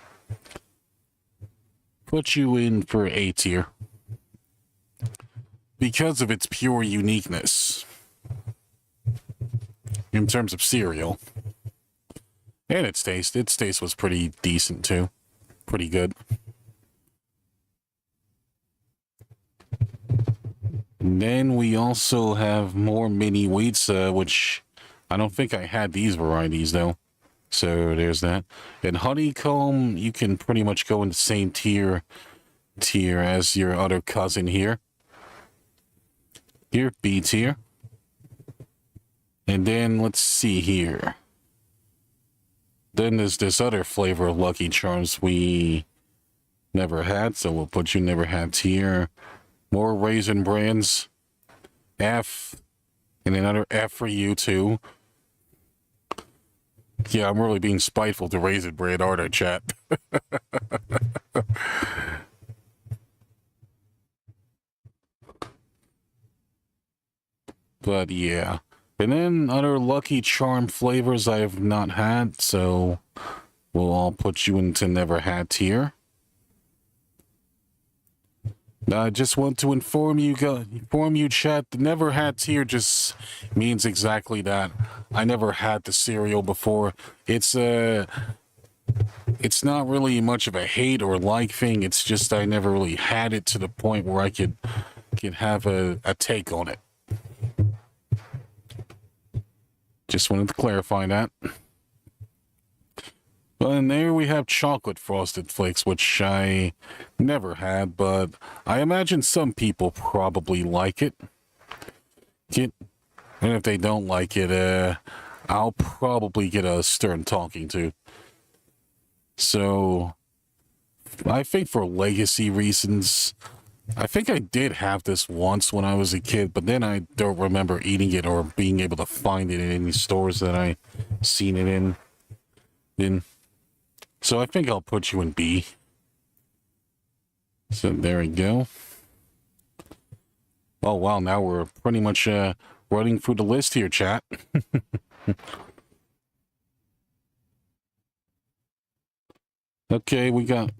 for A tier because of its pure uniqueness in terms of cereal. And its taste. Its taste was pretty decent too. Pretty good. And then we also have more mini wheats, which I don't think I had these varieties though. So there's that. And honeycomb, you can pretty much go in the same tier as your other cousin here. Here, B tier. And then let's see here. Then there's this other flavor of Lucky Charms we never had, so we'll put you never had tier. More Raisin Brands. F. And another F for you too. Yeah, I'm really being spiteful to Raisin Bran, aren't I, chat? But yeah. And then other Lucky Charm flavors I have not had, so we'll all put you into never had tier. I just want to inform you, chat, the never had tier just means exactly that. I never had the cereal before. It's not really much of a hate or like thing. It's just I never really had it to the point where I could have a take on it. Just wanted to clarify that. And there we have chocolate Frosted Flakes, which I never had, but I imagine some people probably like it. And if they don't like it, I'll probably get a stern talking to. So, I think for legacy reasons, I think I did have this once when I was a kid, but then I don't remember eating it or being able to find it in any stores that I seen it in. So I think I'll put you in B. So there we go. Oh wow, now we're pretty much running through the list here, chat. Okay, we got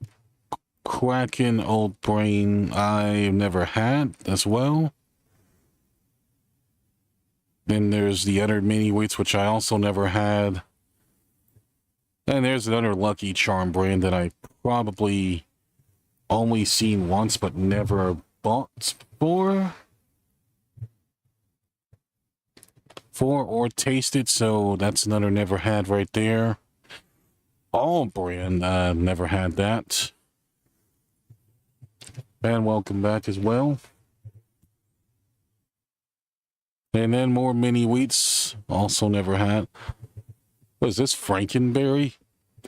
Kraken Old Brain I've never had as well. Then there's the other mini wheats, which I also never had. And there's another Lucky Charm brand that I probably only seen once but never bought for or tasted, so that's another never had right there. All brand, never had that. And welcome back as well. And then more mini wheats, also never had. What is this, Frankenberry?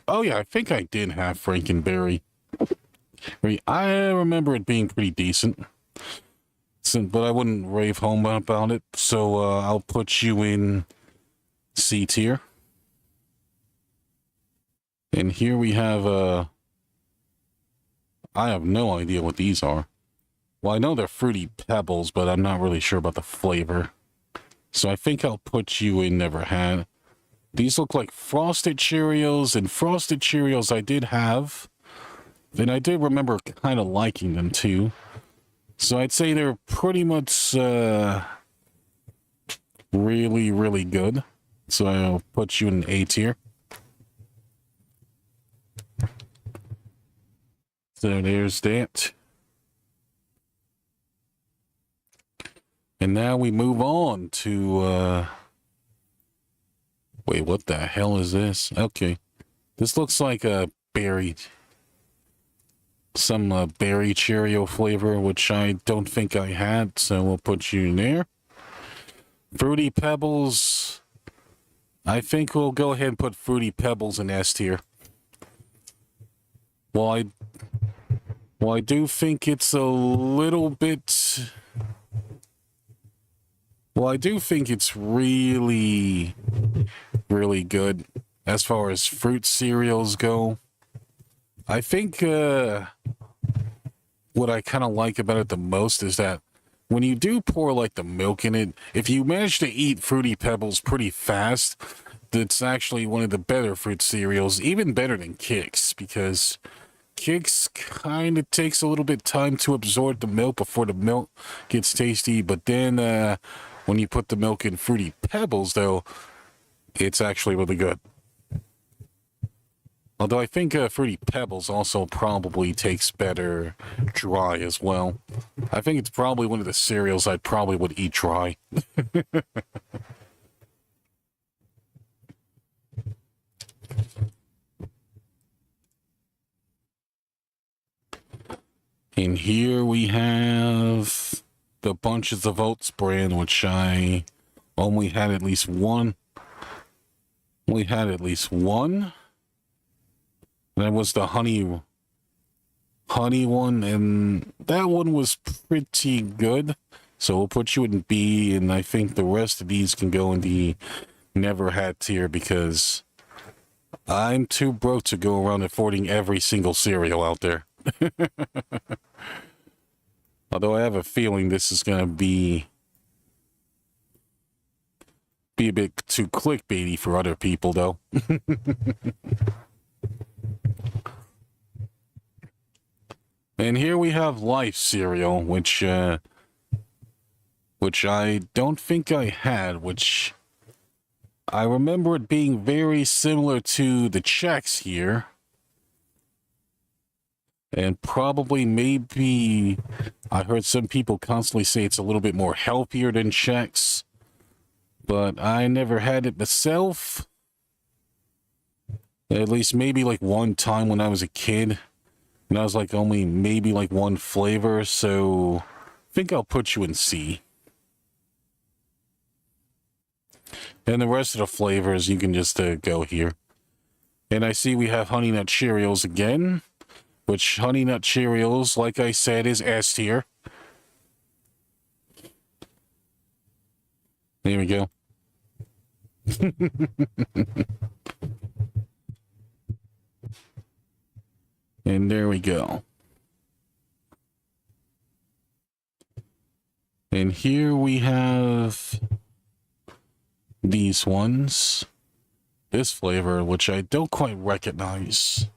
Oh yeah, I think I did have Frankenberry. I remember it being pretty decent. But I wouldn't rave home about it, so I'll put you in C tier. And here we have, I have no idea what these are. Well, I know they're Fruity Pebbles, but I'm not really sure about the flavor. So I think I'll put you in never had. These look like Frosted Cheerios, and Frosted Cheerios I did have, and I did remember kind of liking them too. So I'd say they're pretty much really, really good. So I'll put you in A tier. So there's that. And now we move on to, wait, what the hell is this? Okay. This looks like a berry, some berry Cheerio flavor, which I don't think I had, so we'll put you in there. Fruity Pebbles. I think we'll go ahead and put Fruity Pebbles in S tier. Well, I do think it's a little bit... Well, I do think it's really, really good as far as fruit cereals go. I think what I kind of like about it the most is that when you do pour like the milk in it, if you manage to eat Fruity Pebbles pretty fast, it's actually one of the better fruit cereals, even better than Kix, because Kix kind of takes a little bit time to absorb the milk before the milk gets tasty, but then when you put the milk in Fruity Pebbles, though, it's actually really good. Although I think Fruity Pebbles also probably tastes better dry as well. I think it's probably one of the cereals I probably would eat dry. And here we have the Bunches of Oats brand, which I only had at least one. That was the honey one, and that one was pretty good. So we'll put you in B, and I think the rest of these can go in the never had tier because I'm too broke to go around affording every single cereal out there. Although I have a feeling this is going to be a bit too clickbaity for other people, though. And here we have Life cereal, which I don't think I had, which I remember it being very similar to the Chex here. And probably maybe I heard some people constantly say it's a little bit more healthier than Chex, but I never had it myself. At least maybe like one time when I was a kid, and I was like only maybe like one flavor, so I think I'll put you in C. And the rest of the flavors you can just go here. And I see we have Honey Nut Cheerios again. Which Honey Nut Cheerios, like I said, is S tier. There we go. And there we go. And here we have these ones. This flavor, which I don't quite recognize.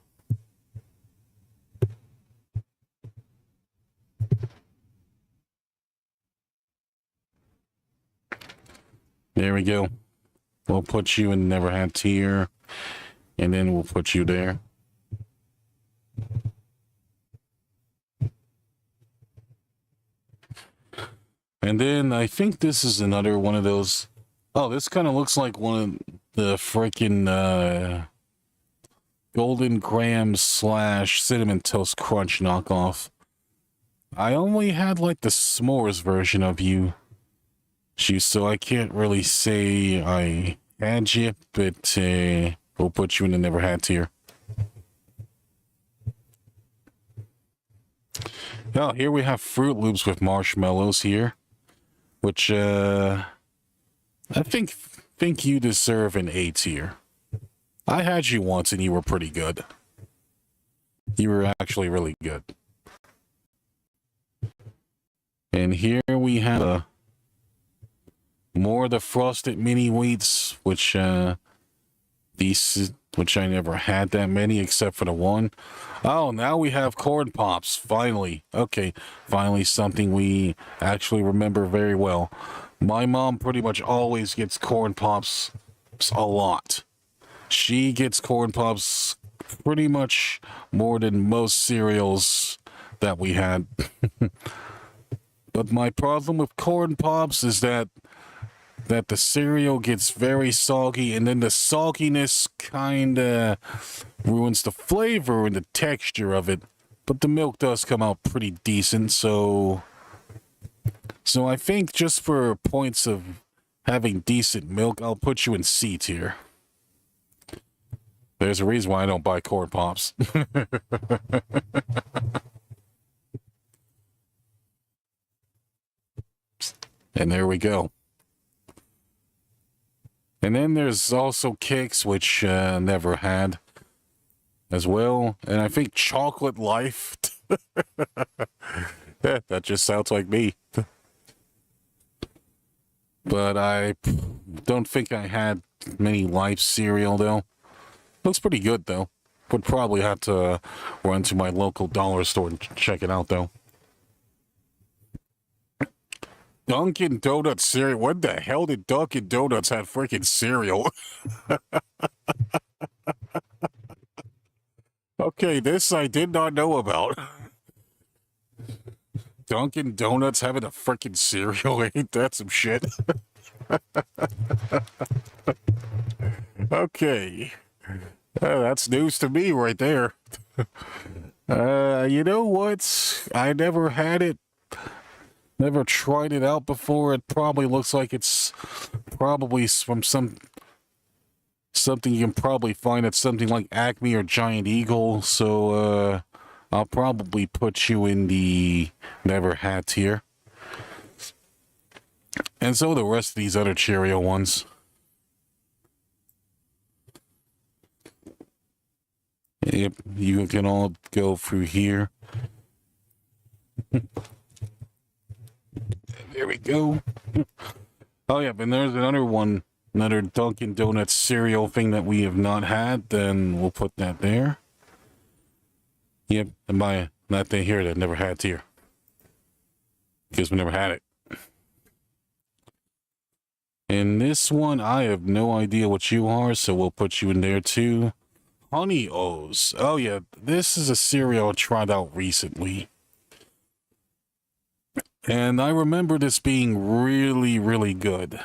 There we go. We'll put you in never had tier, and then we'll put you there. And then I think this is another one of those. Oh, this kind of looks like one of the freaking Golden Grahams / Cinnamon Toast Crunch knockoff. I only had like the s'mores version of you. So I can't really say I had you, but we'll put you in the never had tier. Oh, here we have Fruit Loops with marshmallows here, which I think you deserve an A tier. I had you once and you were pretty good. You were actually really good. And here we have more of the Frosted Mini Wheats, which decent, which I never had that many except for the one. Oh, now we have corn pops. Finally. Okay, finally something we actually remember very well. My mom pretty much always gets corn pops a lot. She gets corn pops pretty much more than most cereals that we had. But my problem with corn pops is that the cereal gets very soggy, and then the sogginess kinda ruins the flavor and the texture of it. But the milk does come out pretty decent, so I think just for points of having decent milk, I'll put you in C tier. There's a reason why I don't buy corn pops. And there we go. And then there's also Kix, which never had as well. And I think Chocolate Life. That just sounds like me. But I don't think I had many Life cereal, though. Looks pretty good, though. Would probably have to run to my local dollar store and check it out, though. Dunkin' Donuts cereal. When the hell did Dunkin' Donuts have freaking cereal? Okay, this I did not know about. Dunkin' Donuts having a freaking cereal? Ain't that some shit? Okay. That's news to me right there. You know what? I never had it. Never tried it out before. It probably looks like it's probably from something you can probably find at something like Acme or Giant Eagle. So I'll probably put you in the never had tier. And so the rest of these other Cheerio ones. Yep, you can all go through here. There we go. Oh, yeah, and there's another one, another Dunkin' Donuts cereal thing that we have not had. Then we'll put that there. Yep, and by that thing here that never had here. Because we never had it. And this one, I have no idea what you are, so we'll put you in there too. Honey O's. Oh, yeah, this is a cereal I tried out recently. And I remember this being really, really good.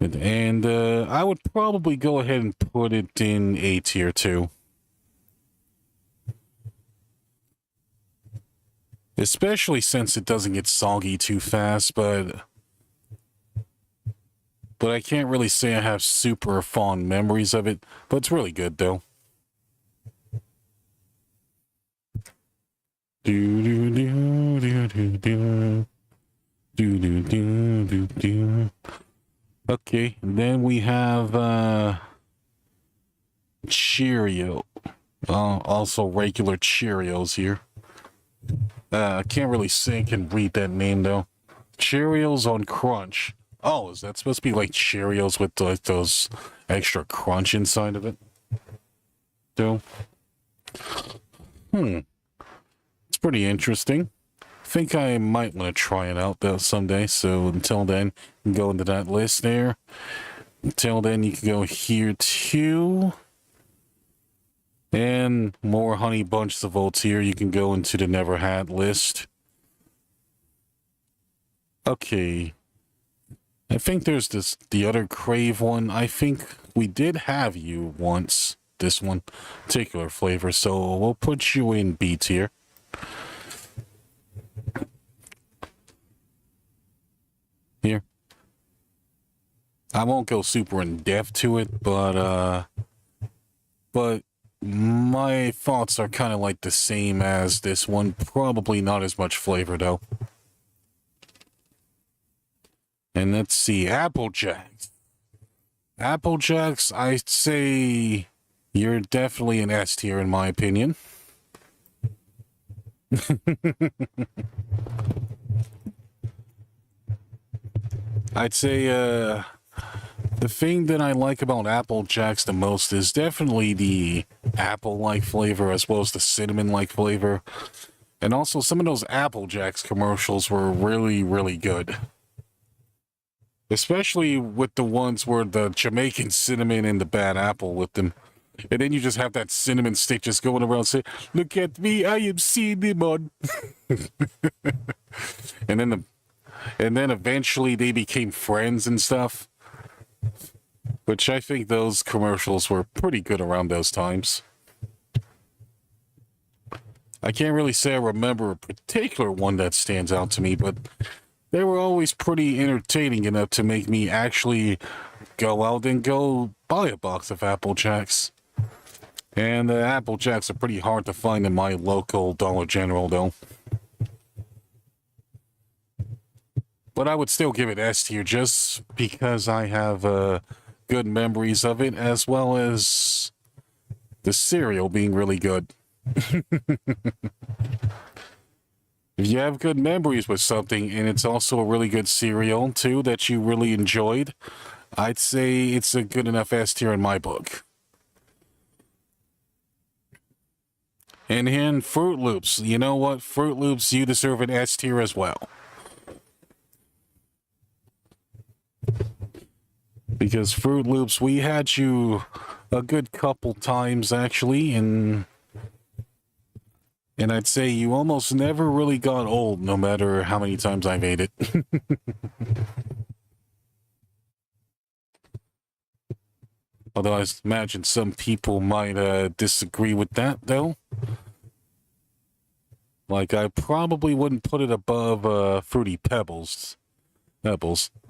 And I would probably go ahead and put it in A tier too. Especially since it doesn't get soggy too fast, but I can't really say I have super fond memories of it. But it's really good though. Do do do do do do do do do do do. Okay, then we have Cheerio. Also regular Cheerios here. I can't really say I can read that name though. Cheerios on Crunch. Oh, is that supposed to be like Cheerios with like those extra crunch inside of it? Though. It's pretty interesting. I think I might want to try it out though someday. So until then, you can go into that list there. Until then, you can go here too. And more Honey Bunch of Oats here. You can go into the Never Had list. Okay. I think there's the other Crave one. I think we did have you once. This one, particular flavor. So we'll put you in B tier. Here. I won't go super in depth to it, but my thoughts are kind of like the same as this one. Probably not as much flavor though. And let's see, Apple Jacks. Apple Jacks, I'd say you're definitely an S tier in my opinion. I'd say The thing that I like about Apple Jacks the most is definitely the apple-like flavor as well as the cinnamon-like flavor. And also some of those Apple Jacks commercials were really, really good. Especially with the ones where the Jamaican cinnamon and the bad apple with them. And then you just have that cinnamon stick just going around saying, "Look at me, I am cinnamon." and then eventually they became friends and stuff. Which I think those commercials were pretty good around those times. I can't really say I remember a particular one that stands out to me, but they were always pretty entertaining enough to make me actually go out and go buy a box of Apple Jacks. And the Apple Jacks are pretty hard to find in my local Dollar General, though. But I would still give it S tier just because I have good memories of it, as well as the cereal being really good. If you have good memories with something and it's also a really good cereal too that you really enjoyed, I'd say it's a good enough S tier in my book. And in Fruit Loops, you know what? Fruit Loops, you deserve an S tier as well. Because Fruit Loops, we had you a good couple times actually, and I'd say you almost never really got old, no matter how many times I've ate it. Although I imagine some people might disagree with that, though. Like, I probably wouldn't put it above Fruity Pebbles.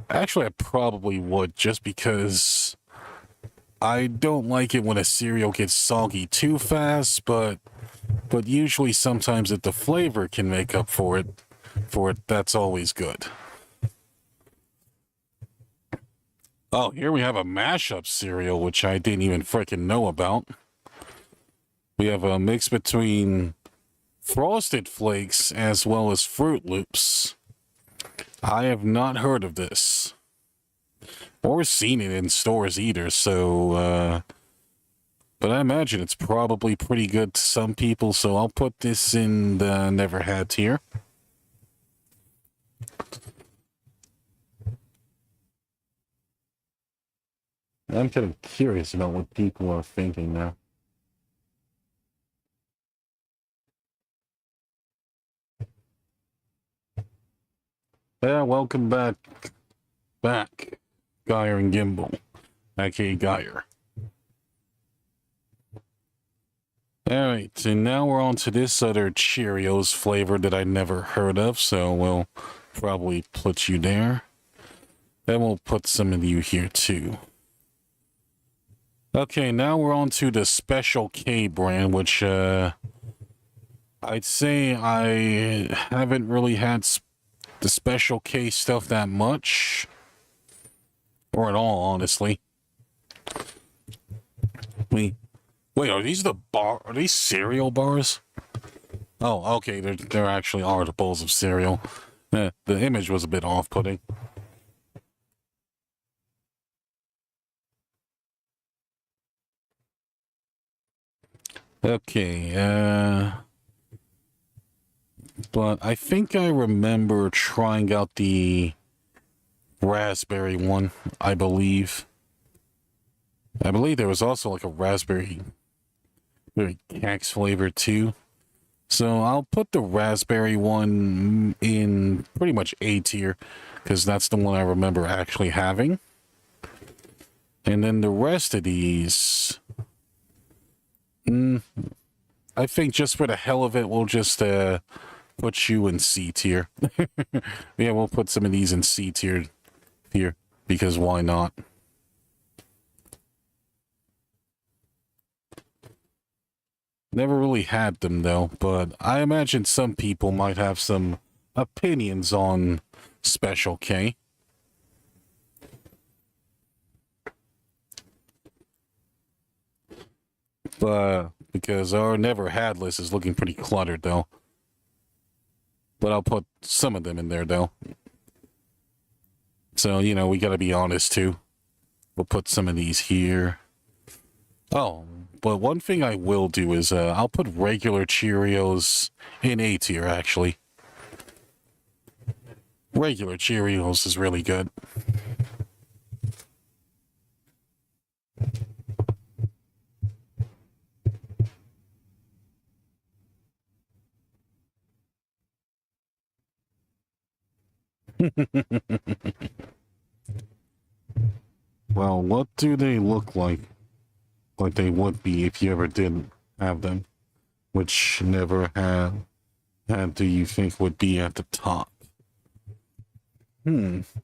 Actually, I probably would, just because I don't like it when a cereal gets soggy too fast, but usually sometimes if the flavor can make up for it, that's always good. Oh, here we have a mashup cereal, which I didn't even frickin' know about. We have a mix between Frosted Flakes as well as Fruit Loops. I have not heard of this or seen it in stores either, so but I imagine it's probably pretty good to some people, so I'll put this in the never had tier. I'm kind of curious about what people are thinking now. Yeah, welcome back, Geyer and Gimbal, aka Geyer. Alright, and now we're on to this other Cheerios flavor that I never heard of, so we'll probably put you there. Then we'll put some of you here too. Okay, now we're on to the Special K brand, which I'd say I haven't really had the Special K stuff that much, or at all, honestly. Wait, are these are these cereal bars? Oh, okay, they're actually are the bowls of cereal. The image was a bit off-putting. Okay, but I think I remember trying out the raspberry one, I believe. I believe there was also like a raspberry Cax flavor too. So I'll put the raspberry one in pretty much A tier, because that's the one I remember actually having. And then the rest of these, I think just for the hell of it, we'll just put you in C tier. Yeah, we'll put some of these in C tier here, because why not? Never really had them though, but I imagine some people might have some opinions on Special K. But because our never had list is looking pretty cluttered though. But I'll put some of them in there though. So, you know, we gotta be honest too. We'll put some of these here. Oh, but one thing I will do is I'll put regular Cheerios in A tier, actually. Regular Cheerios is really good. Well, what do they look like? Like they would be if you ever did have them. Which never had do you think would be at the top? That's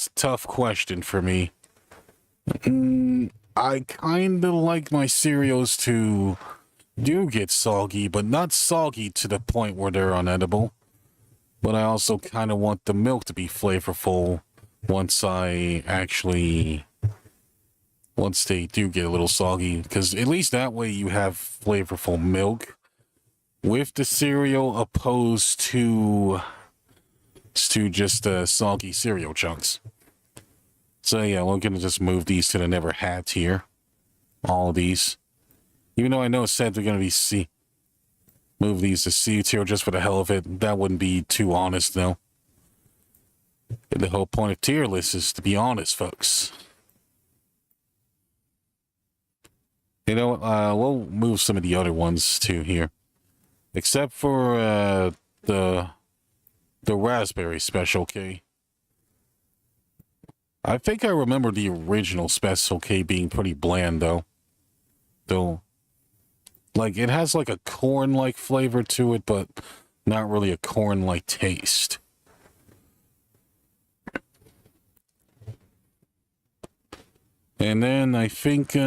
a tough question for me. I kind of like my cereals to do get soggy, but not soggy to the point where they're unedible. But I also kind of want the milk to be flavorful once they do get a little soggy, because at least that way you have flavorful milk with the cereal opposed to just soggy cereal chunks. So yeah, we're gonna just move these to the never had tier. All of these, even though I know it said they're gonna be C. Move these to C tier just for the hell of it. That wouldn't be too honest, though. The whole point of tier lists is to be honest, folks. You know, we'll move some of the other ones too here, except for the raspberry Special K. I think I remember the original Special K being pretty bland, though. Like, it has like a corn-like flavor to it, but not really a corn-like taste. And then I think this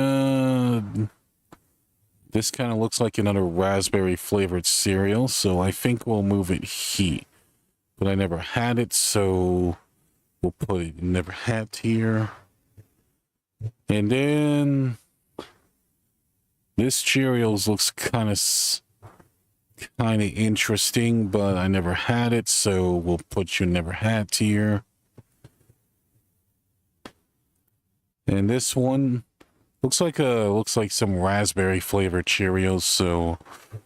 kind of looks like another raspberry flavored cereal, so I think we'll move it here. But I never had it, so we'll put it in never had tier. And then this Cheerios looks kind of interesting, but I never had it, so we'll put you in never had tier. And this one looks like some raspberry flavored Cheerios, so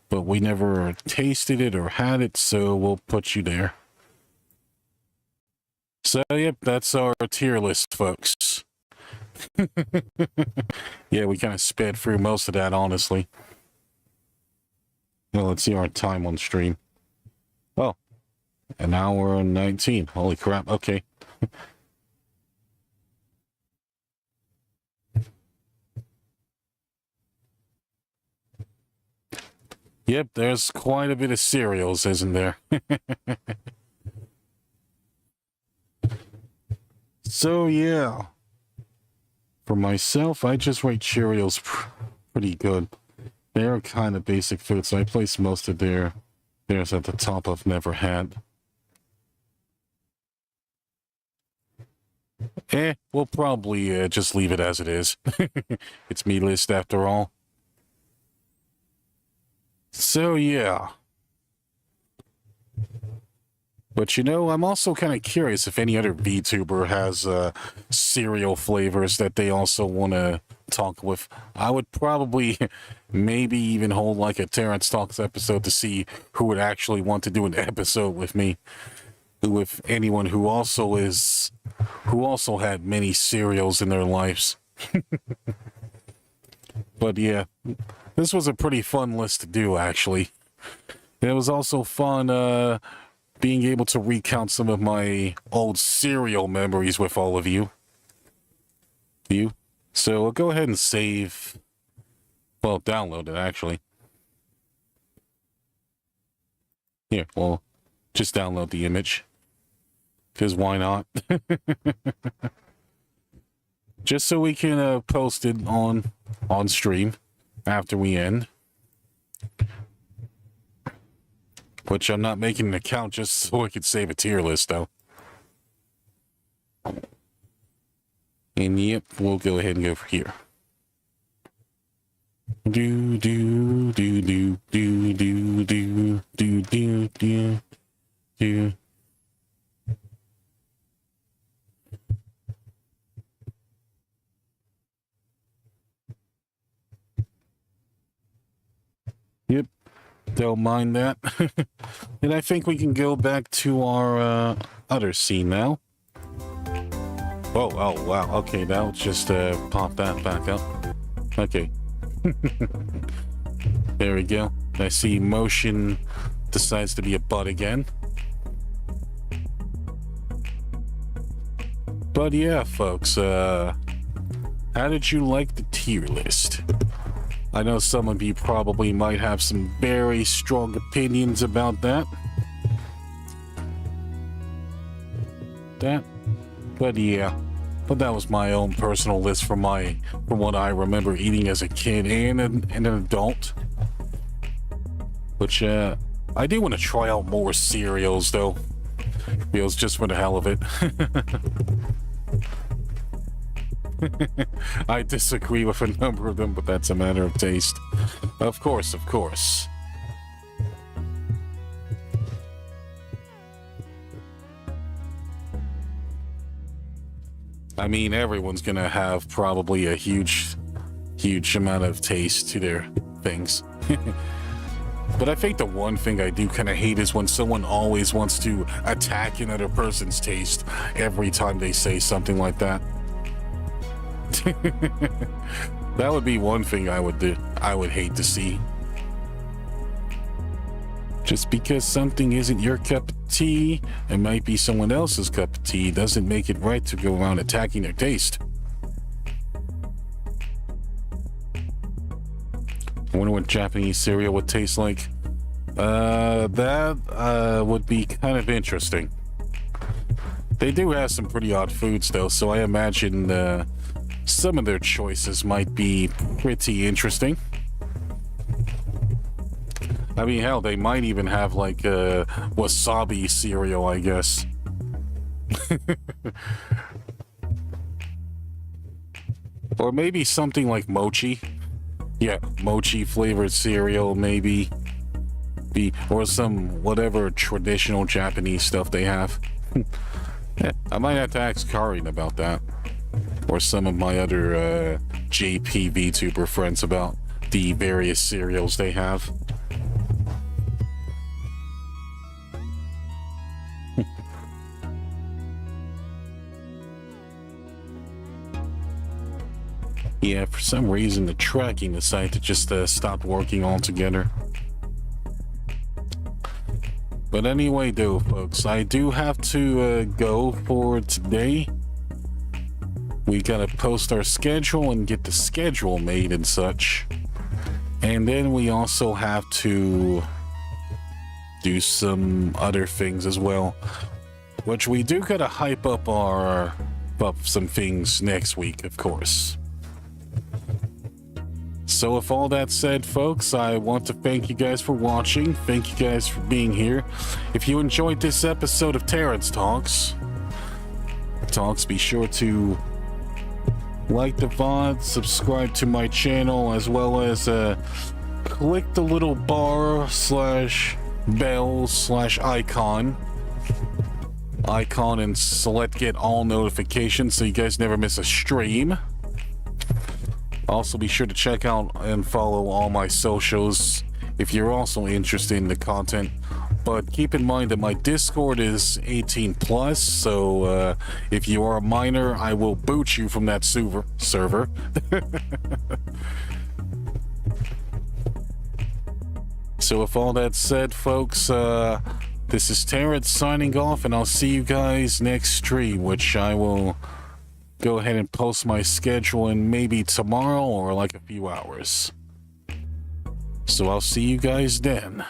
but we never tasted it or had it, so we'll put you there. So yep, that's our tier list, folks. Yeah, we kind of sped through most of that, honestly. Well, let's see our time on stream. Oh, an hour and 19. Holy crap. Okay. Yep, there's quite a bit of cereals, isn't there? So, yeah. For myself, I just rate Cheerios pretty good. They're kind of basic food, so I place most of theirs at the top of never had. We'll probably just leave it as it is. It's me list after all. So, yeah. But you know, I'm also kind of curious if any other VTuber has cereal flavors that they also want to talk with. I would probably maybe even hold like a Terence Talks episode to see who would actually want to do an episode with me. With anyone who also had many cereals in their lives. But yeah, this was a pretty fun list to do, actually. And it was also fun being able to recount some of my old cereal memories with all of you. So I'll go ahead and save. Well, download it, actually. Here, well, just download the image. Because why not? Just so we can post it on stream after we end. Which I'm not making an account just so I could save a tier list, though. And yep, we'll go ahead and go for here. Do do do do do do do do do do do. don't mind that. And I think we can go back to our other scene now. Oh, wow. Okay, now just pop that back up. Okay. There we go. I see motion decides to be a butt again. But yeah, folks, how did you like the tier list? I know some of you probably might have some very strong opinions about that. But yeah. But that was my own personal list from what I remember eating as a kid and an adult. Which I do want to try out more cereals though. Feels just for the hell of it. I disagree with a number of them, but that's a matter of taste. Of course. I mean, everyone's gonna have probably a huge amount of taste to their things. But I think the one thing I do kind of hate is when someone always wants to attack another person's taste every time they say something like that. That would be one thing I would hate to see. Just because something isn't your cup of tea, it might be someone else's cup of tea, doesn't make it right to go around attacking their taste. I wonder what Japanese cereal would taste like. That would be kind of interesting. They do have some pretty odd foods though, so I imagine some of their choices might be pretty interesting. I mean, hell, they might even have like wasabi cereal, I guess. Or maybe something like mochi. Yeah, mochi flavored cereal, maybe. Or some whatever traditional Japanese stuff they have. Yeah, I might have to ask Karin about that. Or some of my other JP Vtuber friends about the various cereals they have. Yeah, for some reason the tracking decided to just stop working altogether. But anyway though, folks, I do have to go for today. We gotta post our schedule and get the schedule made and such. And then we also have to do some other things as well. Which we do gotta hype up some things next week, of course. So with all that said, folks, I want to thank you guys for watching. Thank you guys for being here. If you enjoyed this episode of Terence Talks, be sure to like the VOD, subscribe to my channel, as well as click the little bar / bell / icon and select get all notifications so you guys never miss a stream. Also, be sure to check out and follow all my socials if you're also interested in the content. But keep in mind that my Discord is 18 plus, so if you are a minor, I will boot you from that server. So with all that said, folks, this is Terence signing off, and I'll see you guys next stream, which I will go ahead and post my schedule in maybe tomorrow or like a few hours. So I'll see you guys then.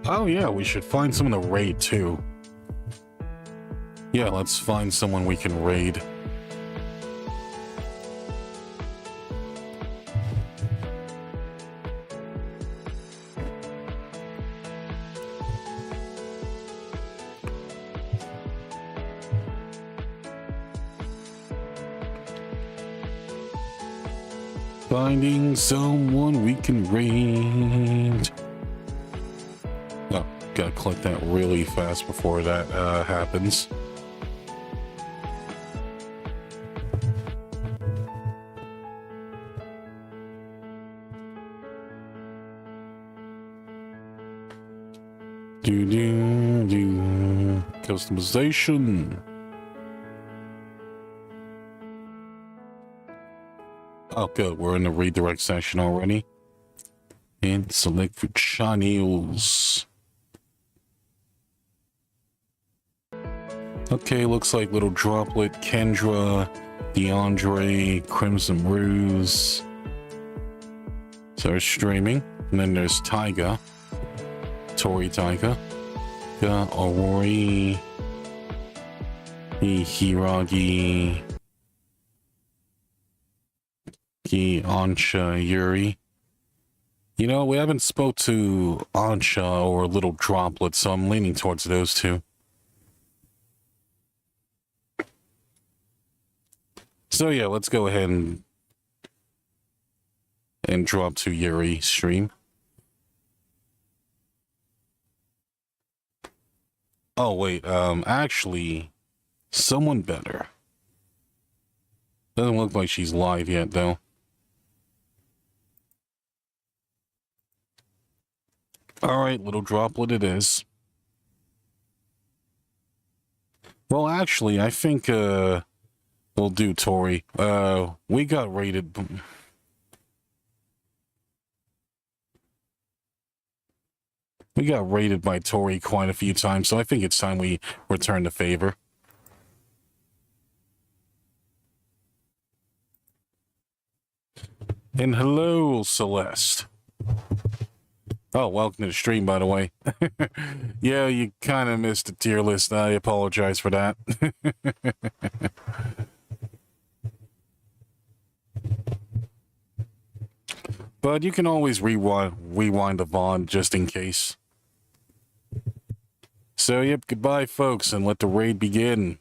Oh yeah, we should find someone to raid too. Yeah, let's find someone we can raid. Finding someone we can raid. Oh, gotta click that really fast before that happens. Do customization. Oh, good. We're in the redirect section already. And select for channels. Okay, looks like Little Droplet, Kendra, DeAndre, Crimson Ruse. So there's streaming. And then there's Tyga. Tori Tyga. Aurori. Hiragi. Ansha, Yuri. You know, we haven't spoke to Ansha or Little Droplet, so I'm leaning towards those two. So yeah, let's go ahead and drop to Yuri stream. Oh wait, actually, someone better. Doesn't look like she's live yet though. All right, Little Droplet it is. Well, actually, I think we'll do Tori. We got raided. We got raided by Tori quite a few times, so I think it's time we return the favor. And hello, Celeste. Oh, welcome to the stream, by the way. Yeah, you kind of missed the tier list. I apologize for that. But you can always rewind the VOD just in case. So, yep, goodbye, folks, and let the raid begin.